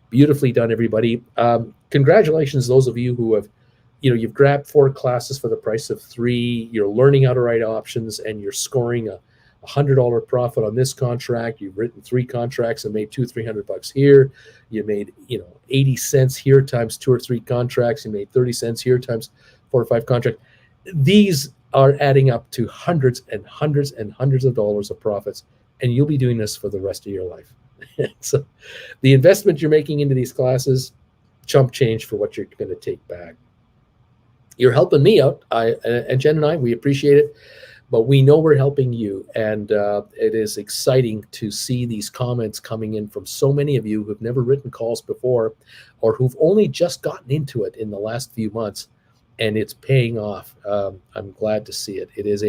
Speaker 1: Beautifully done, everybody. Congratulations, those of you who have, you've grabbed 4 classes for the price of 3. You're learning how to write options, and you're scoring a $100 profit on this contract. You've written 3 contracts and made $200-300 here. You made 80 cents here times 2 or 3 contracts. You made 30 cents here times 4 or 5 contracts. These are adding up to hundreds and hundreds and hundreds of dollars of profits, and you'll be doing this for the rest of your life. So the investment you're making into these classes, chump change for what you're going to take back. You're helping me out. And Jen and I, we appreciate it, but we know we're helping you. And it is exciting to see these comments coming in from so many of you who've never written calls before, or who've only just gotten into it in the last few months, and it's paying off. I'm glad to see it. It is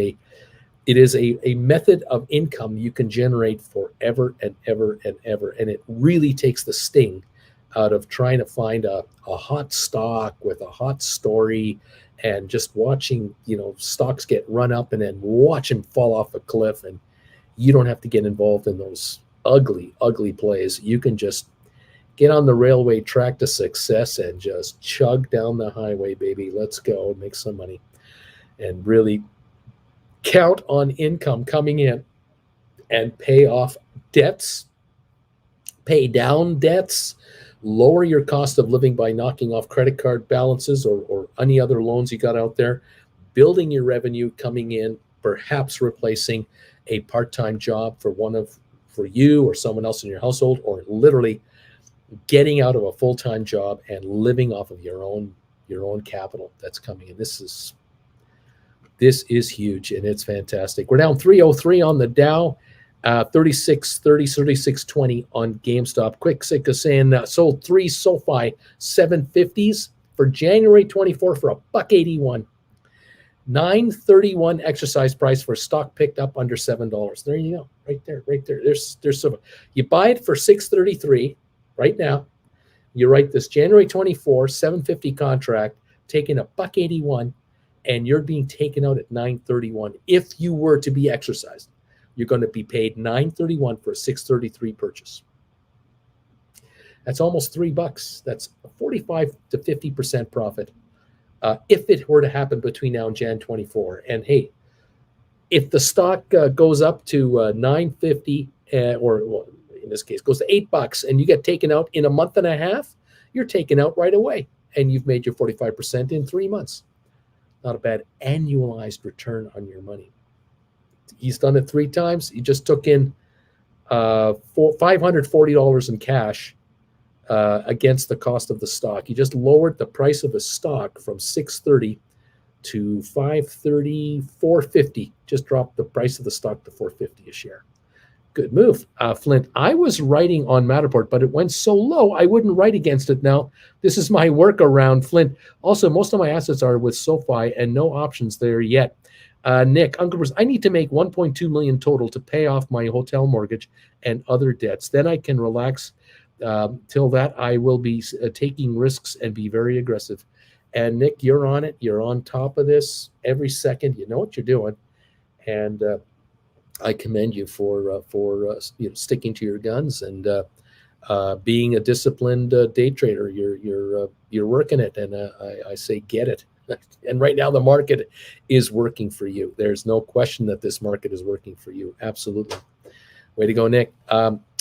Speaker 1: a method of income you can generate forever and ever and ever. And it really takes the sting out of trying to find a hot stock with a hot story and just watching, stocks get run up and then watch them fall off a cliff. And you don't have to get involved in those ugly, ugly plays. You can just get on the railway track to success and just chug down the highway, baby. Let's go make some money and really count on income coming in and pay off debts, pay down debts, lower your cost of living by knocking off credit card balances or any other loans you got out there, building your revenue coming in, perhaps replacing a part-time job for you or someone else in your household, or literally getting out of a full-time job and living off of your own capital that's coming in. This is huge, and it's fantastic. We're down 303 on the Dow, 3630, 3620 on GameStop. Quick is saying sold 3 SoFi 750s for January 24 for $1.81. $9.31 exercise price for stock picked up under $7. There you go, right there. There's SoFi. You buy it for $6.33 right now. You write this January 24 750 contract, taking $1.81. And you're being taken out at $9.31. If you were to be exercised, you're going to be paid $9.31 for a $6.33 purchase. That's almost $3. That's a 45 to 50% profit if it were to happen between now and Jan 24. And hey, if the stock goes up to $9.50, or in this case goes to $8, and you get taken out in a month and a half, you're taken out right away, and you've made your 45% in 3 months. Not a bad annualized return on your money. He's done it 3 times. He just took in $540 in cash against the cost of the stock. He just lowered the price of his stock from $6.30 to $5.30, $4.50. Just dropped the price of the stock to $4.50 a share. Good move. Flint, I was writing on Matterport, but it went so low, I wouldn't write against it now. This is my workaround, Flint. Also, most of my assets are with SoFi and no options there yet. Nick, Uncle Bruce, I need to make 1.2 million total to pay off my hotel mortgage and other debts. Then I can relax. Till that, I will be taking risks and be very aggressive. And Nick, you're on it. You're on top of this every second. You know what you're doing. And I commend you for sticking to your guns and being a disciplined day trader. You're working it, and I say get it. And right now the market is working for you. There's no question that this market is working for you. Absolutely. Way to go, Nick.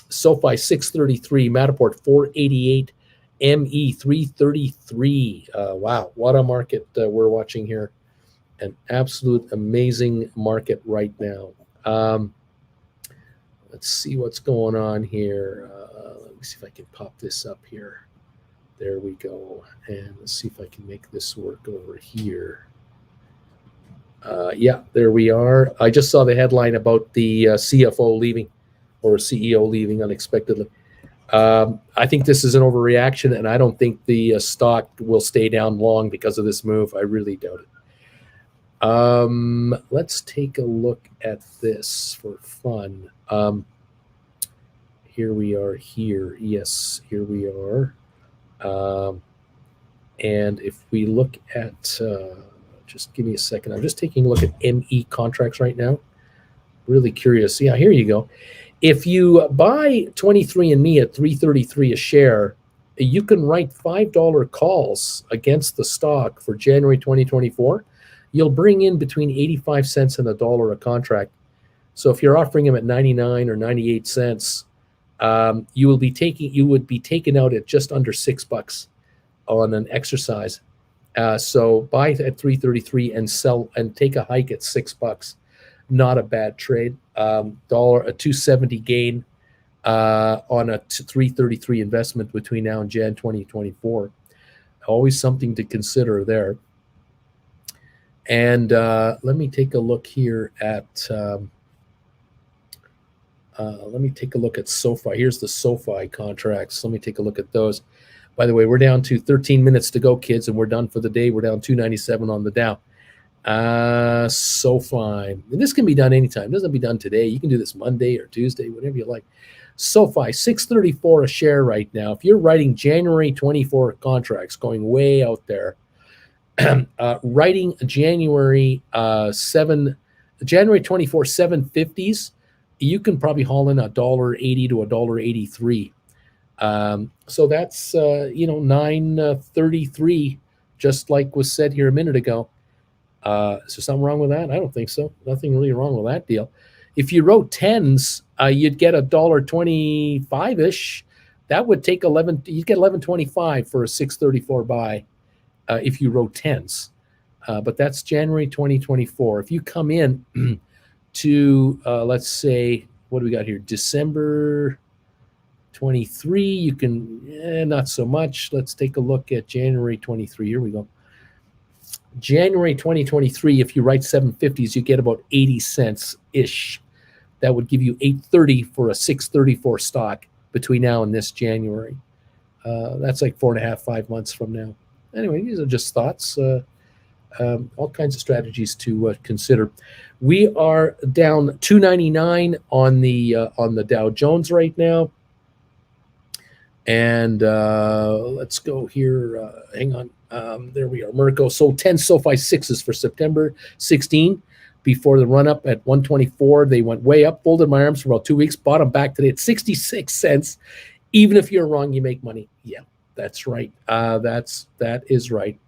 Speaker 1: SoFi 633, Matterport 488, ME 333. Wow, what a market we're watching here. An absolute amazing market right now. Let's see what's going on here. Let me see if I can pop this up here. There we go. And let's see if I can make this work over here. Yeah, there we are. I just saw the headline about the CFO leaving or CEO leaving unexpectedly. I think this is an overreaction, and I don't think the stock will stay down long because of this move. I really doubt it. Let's take a look at this for fun. Here we are here. Yes, here we are. And if we look at, just give me a second. I'm just taking a look at ME contracts right now. Really curious. Yeah, here you go. If you buy 23andMe at $3.33 a share, you can write $5 calls against the stock for January 2024. You'll bring in between 85 cents and $1 a contract. So if you're offering them at 99 or 98 cents, you would be taken out at just under $6 on an exercise. So buy at 333 and sell and take a hike at $6. Not a bad trade. A 270 gain on a 333 investment between now and Jan 2024. Always something to consider there. And let me take a look here at SoFi. Here's the SoFi contracts. Let me take a look at those. By the way, we're down to 13 minutes to go, kids, and we're done for the day. We're down 297 on the Dow. SoFi. And this can be done anytime. It doesn't have to be done today. You can do this Monday or Tuesday, whatever you like. SoFi, 634 a share right now. If you're writing January 24 contracts, going way out there, writing January 24 750s, you can probably haul in $1.80 to $1.83. So that's 933, just like was said here a minute ago. Is there something wrong with that? I don't think so. Nothing really wrong with that deal. If you wrote 10s, you'd get $1.25-ish. That would take you'd get $11.25 for a 634 buy if you wrote 10s. But that's January 2024. If you come in to, let's say, what do we got here? December 23, you can, not so much. Let's take a look at January 23. Here we go. January 2023, if you write 750s, you get about 80 cents-ish. That would give you $8.30 for a 634 stock between now and this January. That's like 4.5, 5 months from now. Anyway, these are just thoughts. All kinds of strategies to consider. We are down 299 on the Dow Jones right now. And let's go here. Hang on. There we are. Mirko sold 10 SoFi 6s for September 16 before the run up at 124. They went way up, folded my arms for about 2 weeks, bought them back today at 66 cents. Even if you're wrong, you make money. Yeah, that's right. That is right.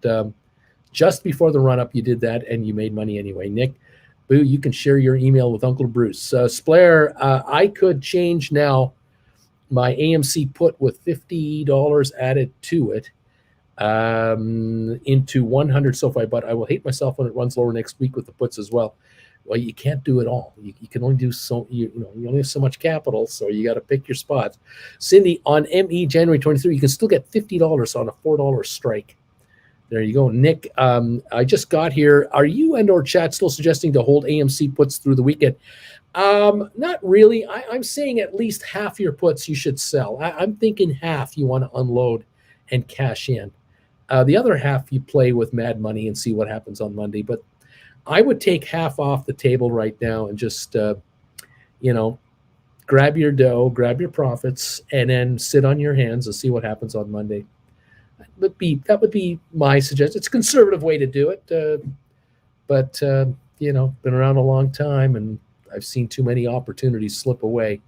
Speaker 1: Just before the run up, you did that and you made money anyway. Nick, boo, you can share your email with Uncle Bruce. Splair, I could change now my AMC put with $50 added to it into 100 SoFi, but I will hate myself when it runs lower next week with the puts as well. Well, you can't do it all. You can only do so. You only have so much capital, so you got to pick your spots. Cindy, on ME January 23, you can still get $50 on a $4 strike. There you go. Nick, I just got here. Are you and or chat still suggesting to hold AMC puts through the weekend? Not really. I'm saying at least half your puts you should sell. I'm thinking half you want to unload and cash in. The other half you play with mad money and see what happens on Monday. But I would take half off the table right now and just, grab your dough, grab your profits, and then sit on your hands and see what happens on Monday. That would be my suggestion. It's a conservative way to do it, but been around a long time, and I've seen too many opportunities slip away.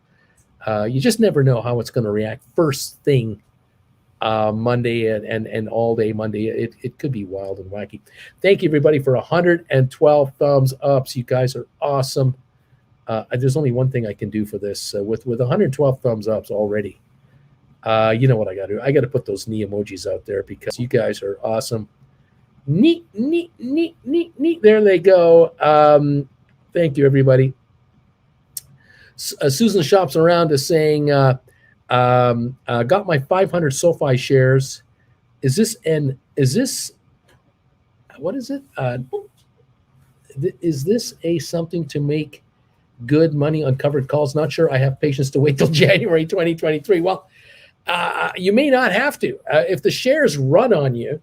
Speaker 1: You just never know how it's going to react first thing Monday and all day Monday. It could be wild and wacky. Thank you, everybody, for 112 thumbs ups. You guys are awesome. There's only one thing I can do for this. With 112 thumbs ups already, you know what I got to do? I got to put those knee emojis out there because you guys are awesome. Neat. There they go. Thank you, everybody. Susan Shops Around is saying, got my 500 SoFi shares. What is it? Is this something to make good money on covered calls? Not sure. I have patience to wait till January 2023. Well, you may not have to. If the shares run on you,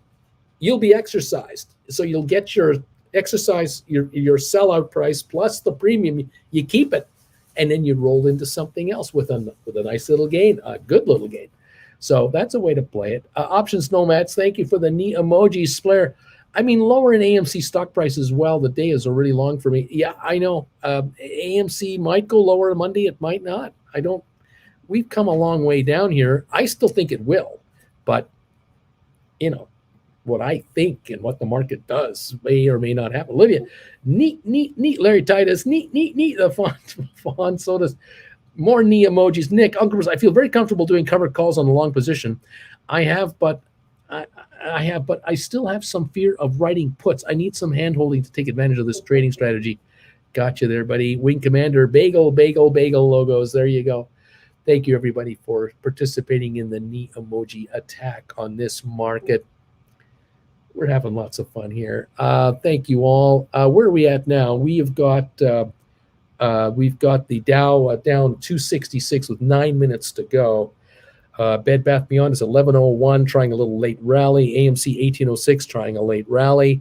Speaker 1: you'll be exercised. So you'll get your exercise, your sellout price plus the premium. You keep it, and then you roll into something else with a nice little gain, a good little gain. So that's a way to play it. Options Nomads, thank you for the knee emojis, Splair. I mean, lower in AMC stock price as well. The day is already long for me. Yeah, I know. AMC might go lower on Monday. It might not. We've come a long way down here. I still think it will. But, what I think and what the market does may or may not happen. Olivia, neat. Larry Titus, neat. The Fawn Sodas, more knee emojis. Nick, Uncle Bruce, I feel very comfortable doing covered calls on the long position. I have, but I still have some fear of writing puts. I need some hand-holding to take advantage of this trading strategy. Gotcha there, buddy. Wing Commander, bagel logos. There you go. Thank you, everybody, for participating in the knee emoji attack on this market. We're having lots of fun here. Thank you all. Where are we at now? We've got the Dow down 266 with 9 minutes to go. Bed Bath Beyond is 1101, trying a little late rally. AMC 1806, trying a late rally.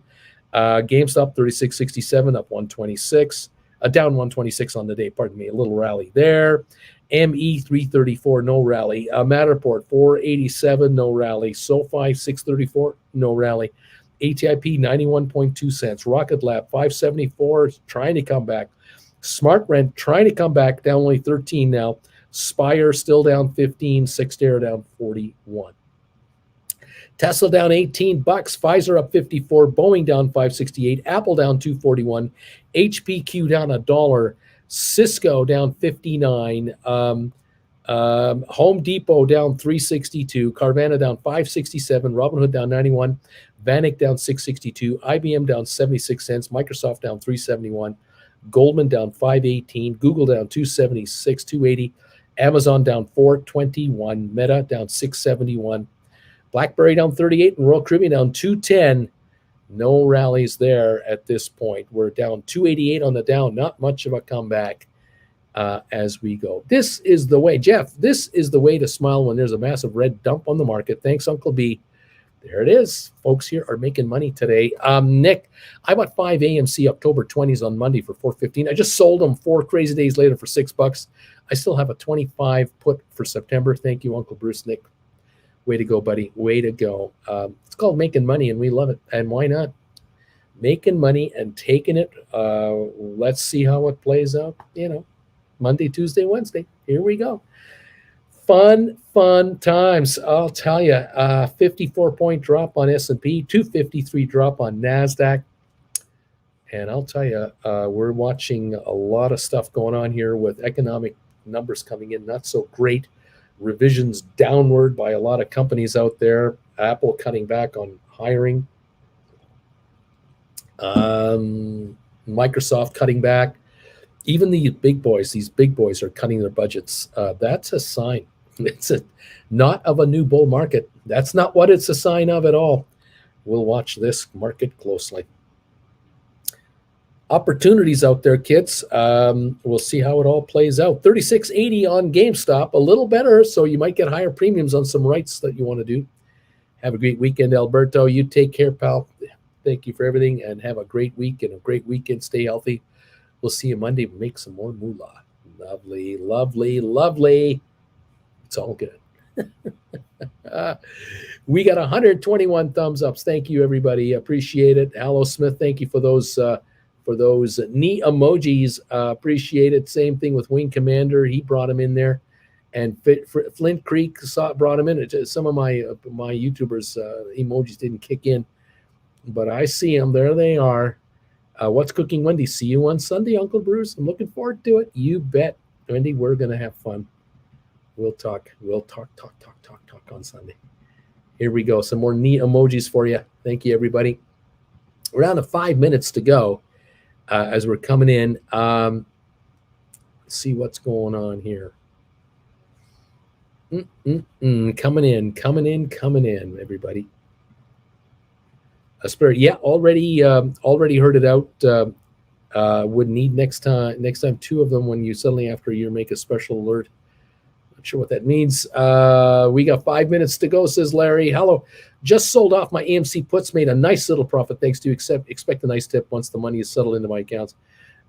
Speaker 1: GameStop 3667, up 126. Down 126 on the day, pardon me, a little rally there. ME 334, no rally. Matterport 487, no rally. SoFi 634, no rally. ATIP 91.2 cents. Rocket Lab 574, trying to come back. Smart Rent trying to come back, down only 13 now. Spire still down 15. Cyxtera down 41. Tesla down $18. Pfizer up 54. Boeing down 568. Apple down 241. HPQ down $1. Cisco down 59. Home Depot down 362. Carvana down 567. Robinhood down 91. Vanik down 662. IBM down 76 cents. Microsoft down 371. Goldman down 518. Google down 276, 280. Amazon down 421. Meta down 671. BlackBerry down 38. And Royal Caribbean down 210. No rallies there at this point. We're down 288 on the Dow. Not much of a comeback as we go. This is the way, Jeff, this is the way to smile when there's a massive red dump on the market. Thanks, Uncle B. There it is. Folks here are making money today. Nick, I bought 5 AMC October 20s on Monday for $4.15. I just sold them 4 crazy days later for $6. I still have a 25 put for September. Thank you, Uncle Bruce. Nick, way to go, buddy. Way to go. It's called making money, and we love it. And why not? Making money and taking it. Let's see how it plays out. Monday, Tuesday, Wednesday. Here we go. Fun times. I'll tell you, 54-point drop on S&P, 253 drop on NASDAQ. And I'll tell you, we're watching a lot of stuff going on here with economic numbers coming in not so great. Revisions downward by a lot of companies out there. Apple cutting back on hiring. Microsoft cutting back. Even these big boys are cutting their budgets. That's a sign. It's not of a new bull market. That's not what it's a sign of at all. We'll watch this market closely. opportunities out there, kids. We'll see how it all plays out. 36.80 on GameStop, a little better, so you might get higher premiums on some rights that you want to do. Have a great weekend, Alberto. You take care, pal. Thank you for everything, and have a great week and a great weekend. Stay healthy. We'll see you Monday. Make some more moolah. Lovely, lovely, lovely. It's all good. We got 121 thumbs ups. Thank you, everybody. Appreciate it. Hello, Smith. Thank you for those knee emojis. Appreciate it. Same thing with Wing Commander. He brought him in there, and Flint Creek brought him in. Some of my YouTubers emojis didn't kick in, but I see them. There they are. What's cooking, Wendy? See you on Sunday, Uncle Bruce. I'm looking forward to it. You bet, Wendy. We're gonna have fun. We'll talk on Sunday. Here we go. Some more neat emojis for you. Thank you, everybody. We're down to 5 minutes to go as we're coming in. Let's see what's going on here. Coming in, everybody. A spirit, yeah, already heard it out. Would need next time 2 of them when you suddenly after a year make a special alert. Not sure what that means. We got 5 minutes to go, says Larry. Hello. Just sold off my AMC puts, made a nice little profit. Thanks to you. Expect a nice tip once the money is settled into my accounts.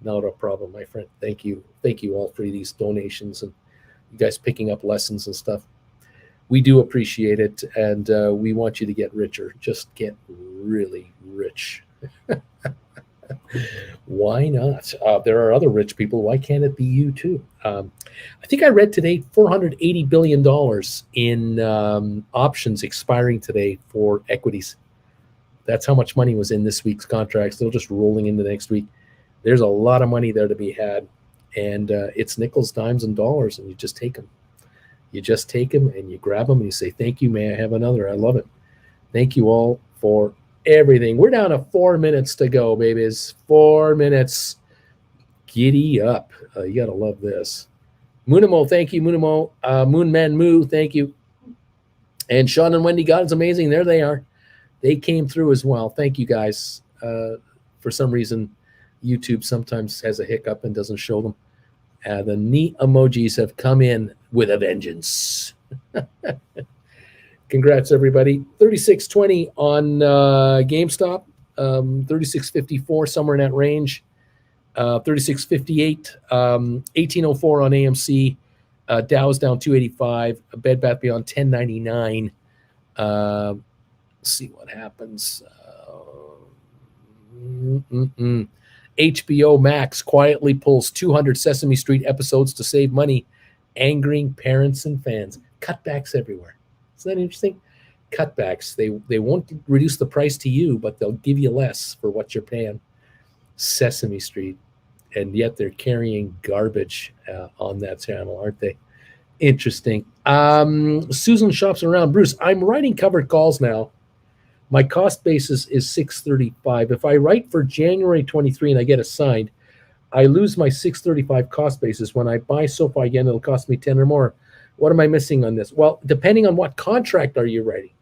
Speaker 1: Not a problem, my friend. Thank you. Thank you all for these donations and you guys picking up lessons and stuff. We do appreciate it, and we want you to get richer. Just get really rich. Why not? There are other rich people. Why can't it be you too? I think I read today $480 billion in options expiring today for equities. That's how much money was in this week's contracts. They're just rolling into next week. There's a lot of money there to be had, and it's nickels, dimes, and dollars, and you just take them. You just take them and you grab them and you say, thank you, may I have another? I love it. Thank you all for everything. We're down to 4 minutes to go, babies. 4 minutes. Giddy up. You got to love this. Moonamo, thank you, Moonamo. Moonman Moo, thank you. And Sean and Wendy, God is amazing. There they are. They came through as well. Thank you, guys. For some reason, YouTube sometimes has a hiccup and doesn't show them. The neat emojis have come in with a vengeance. Congrats, everybody. 36.20 on GameStop, 36.54, somewhere in that range. 36.58, 18.04 on AMC. Dow's down 285. Bed Bath Beyond 10.99. Let's see what happens. HBO Max quietly pulls 200 Sesame Street episodes to save money, angering parents and fans. Cutbacks everywhere. Isn't that interesting? Cutbacks. They won't reduce the price to you, but they'll give you less for what you're paying. Sesame Street. And yet they're carrying garbage on that channel, aren't they? Interesting. Susan shops around. Bruce, I'm writing covered calls now. My cost basis is $635. If I write for January 23 and I get assigned, I lose my $635 cost basis. When I buy SoFi again, it'll cost me 10 or more. What am I missing on this? Well, depending on what contract are you writing.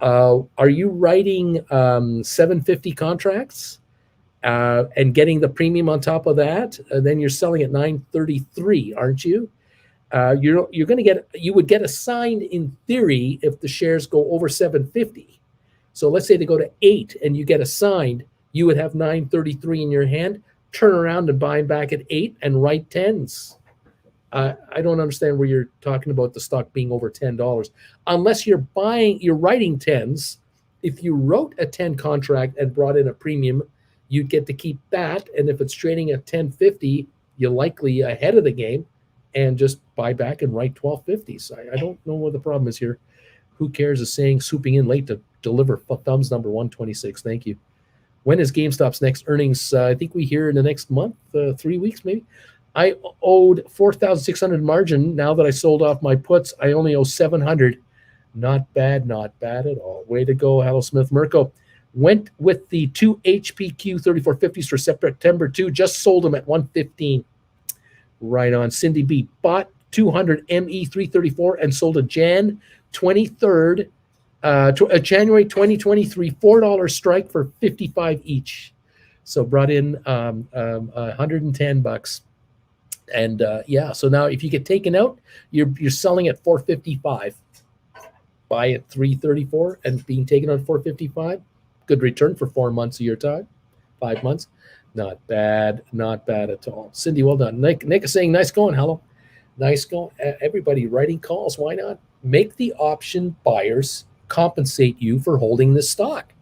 Speaker 1: Are you writing 750 contracts and getting the premium on top of that? Then you're selling at 933, aren't you? You're going to get. You would get assigned in theory if the shares go over 750. So let's say they go to 8 and you get assigned, you would have 933 in your hand, turn around and buy them back at 8 and write 10s. I don't understand where you're talking about the stock being over $10. Unless you're writing 10s. If you wrote a 10 contract and brought in a premium, you'd get to keep that. And if it's trading at 1050, you're likely ahead of the game and just buy back and write 1250s. I don't know what the problem is here. Who cares is saying swooping in late to deliver thumbs number 126. Thank you. When is GameStop's next earnings? I think we hear in the next month, 3 weeks maybe. I owed 4,600 margin. Now that I sold off my puts, I only owe 700. Not bad at all. Way to go, Hello Smith. Mirko went with the 2 HPQ 3450s for September 2. Just sold them at 115. Right on. Cindy B bought 200 ME 334 and sold a Jan 23rd, January 2023 $4 strike for 55 each. So brought in $110. And yeah, so now if you get taken out, you're selling at 455. Buy at 334 and being taken out at 455. Good return for 4 months of your time, 5 months. Not bad, not bad at all. Cindy, well done. Nick is saying, nice going. Hello. Nice going. Everybody writing calls. Why not? Make the option buyers compensate you for holding this stock.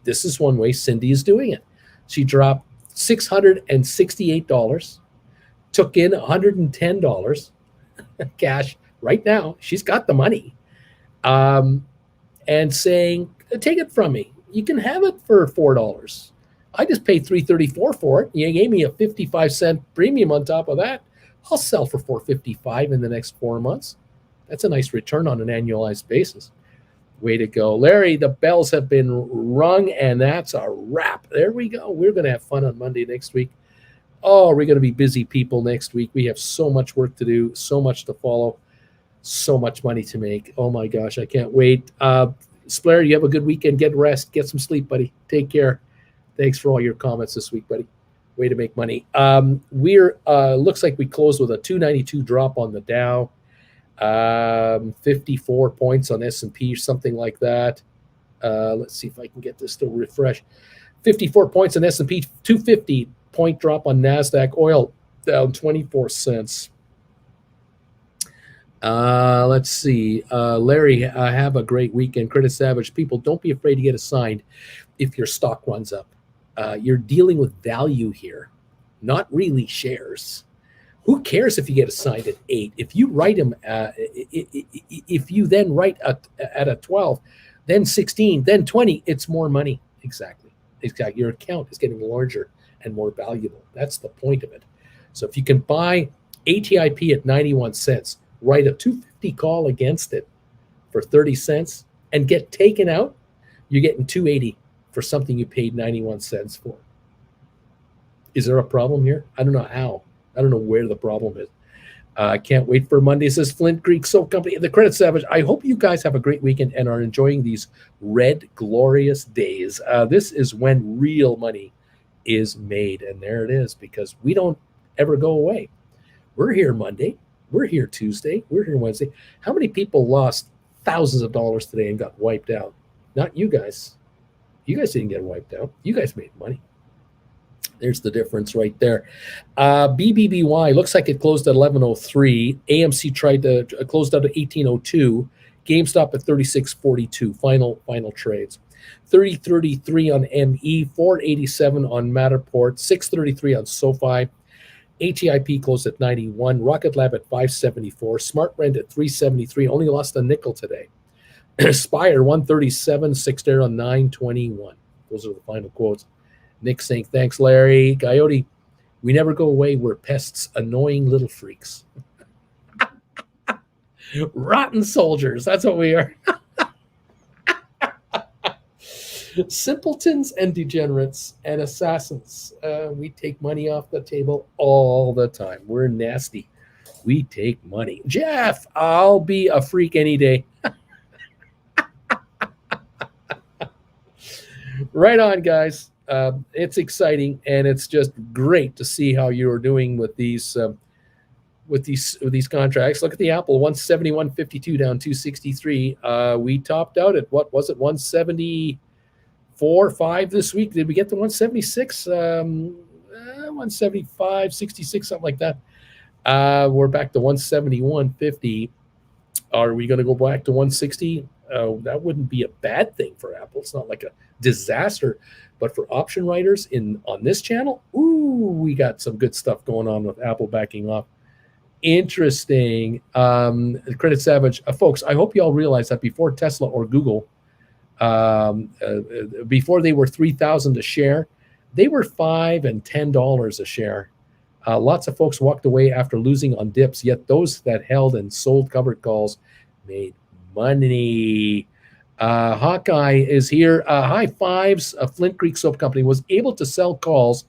Speaker 1: This is one way Cindy is doing it. She dropped $668, took in $110 cash right now. She's got the money. And saying, take it from me. You can have it for $4. I just paid $3.34 for it. You gave me a 55-cent premium on top of that. I'll sell for $4.55 in the next 4 months. That's a nice return on an annualized basis. Way to go. Larry, the bells have been rung, and that's a wrap. There we go. We're going to have fun on Monday next week. Oh, we're going to be busy people next week. We have so much work to do, so much to follow, so much money to make. Oh, my gosh, I can't wait. Splair, you have a good weekend. Get rest. Get some sleep, buddy. Take care. Thanks for all your comments this week, buddy. Way to make money. We're looks like we closed with a 292 drop on the Dow. 54 points on S&P or something like that. Let's see if I can get this to refresh. 54 points on S&P, 250 point drop on NASDAQ. Oil down 24 cents. Let's see. Larry, have a great weekend. Credit Savage, people, don't be afraid to get assigned if your stock runs up. You're dealing with value here, not really shares. Who cares if you get assigned at 8? If you write them, if you then write at a 12, then 16, then 20, it's more money. Exactly. Your account is getting larger and more valuable. That's the point of it. So if you can buy ATIP at 91 cents, write a 250 call against it for 30 cents and get taken out, you're getting 280 for something you paid 91 cents for. Is there a problem here? I don't know how. I don't know where the problem is. I can't wait for Monday, says Flint Creek Soap Company. The Credit Savage, I hope you guys have a great weekend and are enjoying these red, glorious days. This is when real money is made. And there it is, because we don't ever go away. We're here Monday. We're here Tuesday. We're here Wednesday. How many people lost thousands of dollars today and got wiped out? Not you guys. You guys didn't get wiped out. You guys made money. There's the difference right there. BBBY looks like it closed at 11:03. AMC tried to closed out at 18:02. GameStop at 36.42. Final trades. 30.33 on ME. 4.87 on Matterport. 6.33 on SoFi. ATIP closed at 91. Rocket Lab at 5.74. SmartRent at 3.73. Only lost a nickel today. Spire 137. Cyxtera on 9.21. Those are the final quotes. Nick saying, thanks, Larry. Coyote, we never go away. We're pests, annoying little freaks. Rotten soldiers. That's what we are. Simpletons and degenerates and assassins. We take money off the table all the time. We're nasty. We take money. Jeff, I'll be a freak any day. Right on, guys. It's exciting, and it's just great to see how you're doing with these contracts. Look at the Apple, 171.52 down 263. We topped out at, what was it, 174.5 this week. Did we get to 176? 175.66, something like that. We're back to 171.50. Are we going to go back to 160? That wouldn't be a bad thing for Apple. It's not like a disaster. But for option writers on this channel, we got some good stuff going on with Apple backing off. Interesting. Credit Savage. Folks, I hope you all realize that before Tesla or Google, before they were $3,000 a share, they were $5 and $10 a share. Lots of folks walked away after losing on dips, yet those that held and sold covered calls made money. Hawkeye is here. High Fives, a Flint Creek Soap Company, was able to sell calls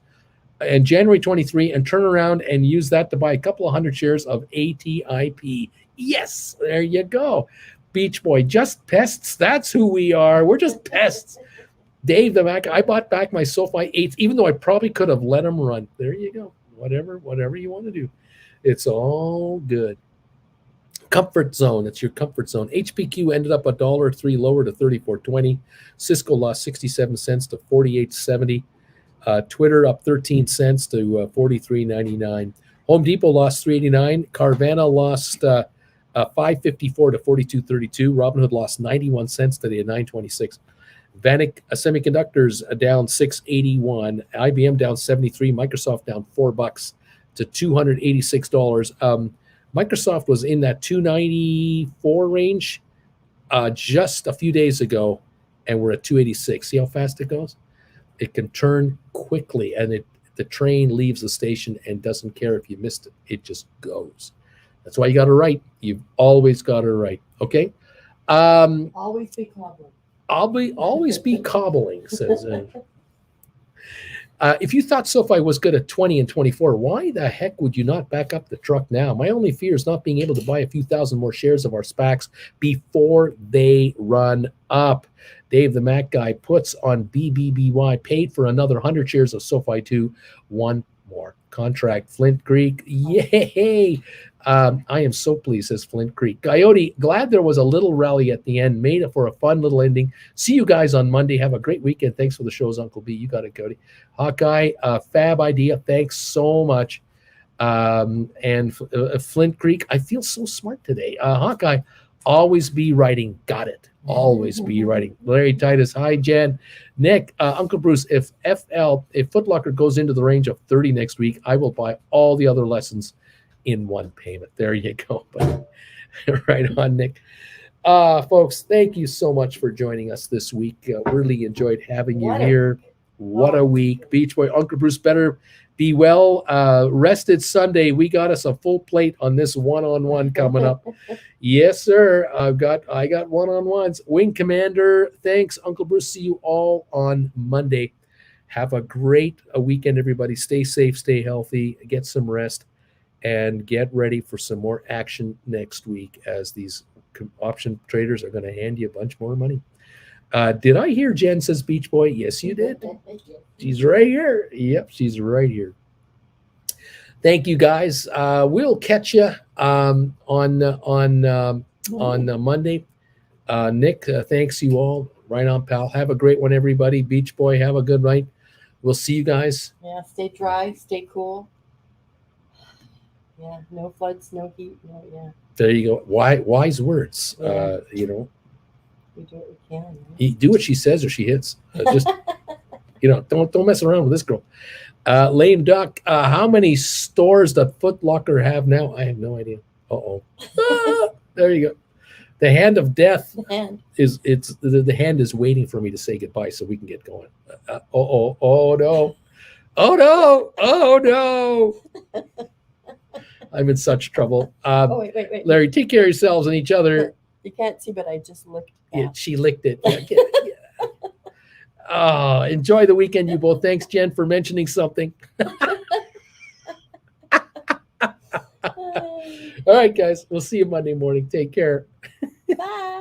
Speaker 1: in January 23 and turn around and use that to buy a couple of hundred shares of ATIP. Yes, there you go. Beach Boy, just pests. That's who we are. We're just pests. Dave the Mac, I bought back my SoFi 8s, even though I probably could have let them run. There you go. Whatever you want to do. It's all good. Comfort zone. It's your comfort zone. HPQ ended up $1.03 lower to 34.20. Cisco lost 67 cents to 48.70. Twitter up 13 cents to 43.99. Home Depot lost 3.89. Carvana lost 5.54 to 42.32. Robinhood lost 91 cents today at 9.26. Vanik Semiconductors down 6.81. IBM down 73. Microsoft down $4 to $286. Microsoft was in that 294 range just a few days ago, and we're at 286. See how fast it goes? It can turn quickly, and the train leaves the station and doesn't care if you missed it. It just goes. That's why you got it right. You've always got it right. Okay.
Speaker 2: Always be cobbling.
Speaker 1: Always be cobbling, says. If you thought SoFi was good at 20 and 24, why the heck would you not back up the truck now? My only fear is not being able to buy a few thousand more shares of our SPACs before they run up. Dave the Mac guy puts on BBBY, paid for another 100 shares of SoFi 2, one more contract. Flint Creek, yay! I am so pleased, says Flint Creek. Coyote, glad there was a little rally at the end, made it for a fun little ending. See you guys on Monday. Have a great weekend. Thanks for the shows, Uncle B. You got it, Cody. Hawkeye, fab idea. Thanks so much. And Flint Creek, I feel so smart today. Hawkeye, always be writing. Got it. Always be writing. Larry Titus, hi, Jen. Nick, Uncle Bruce, if Foot Locker goes into the range of 30 next week, I will buy all the other lessons in one payment. There you go. Right on, Nick. Folks, thank you so much for joining us this week. Really enjoyed having you here. What a week. Beach Boy, Uncle Bruce, better be well rested Sunday. We got us a full plate on this one-on-one coming up. Yes, sir. I got one-on-ones. Wing Commander, thanks, Uncle Bruce. See you all on Monday. Have a great weekend, everybody. Stay safe, stay healthy, get some rest, and get ready for some more action next week as these option traders are going to hand you a bunch more money. Did I hear Jen says Beach Boy? Yes, you did. She's right here. Yep, she's right here. Thank you, guys. We'll catch you on Monday. Nick, thanks you all. Right on, pal. Have a great one, everybody. Beach Boy, have a good night. We'll see you guys.
Speaker 2: Yeah, stay dry, stay cool. Yeah, no floods, no heat.
Speaker 1: There you go. Wise words.
Speaker 2: Yeah.
Speaker 1: We do
Speaker 2: what we can. Right?
Speaker 1: You do what she says or she hits. Just don't mess around with this girl. Lame Duck. How many stores does Foot Locker have now? I have no idea. There you go. The hand of death is the hand is waiting for me to say goodbye so we can get going. Oh no. I'm in such trouble.
Speaker 2: Wait.
Speaker 1: Larry, take care of yourselves and each other.
Speaker 2: You can't see, but I just licked.
Speaker 1: Yeah, she licked it. Oh, enjoy the weekend, you both. Thanks, Jen, for mentioning something. All right, guys. We'll see you Monday morning. Take care.
Speaker 2: Bye.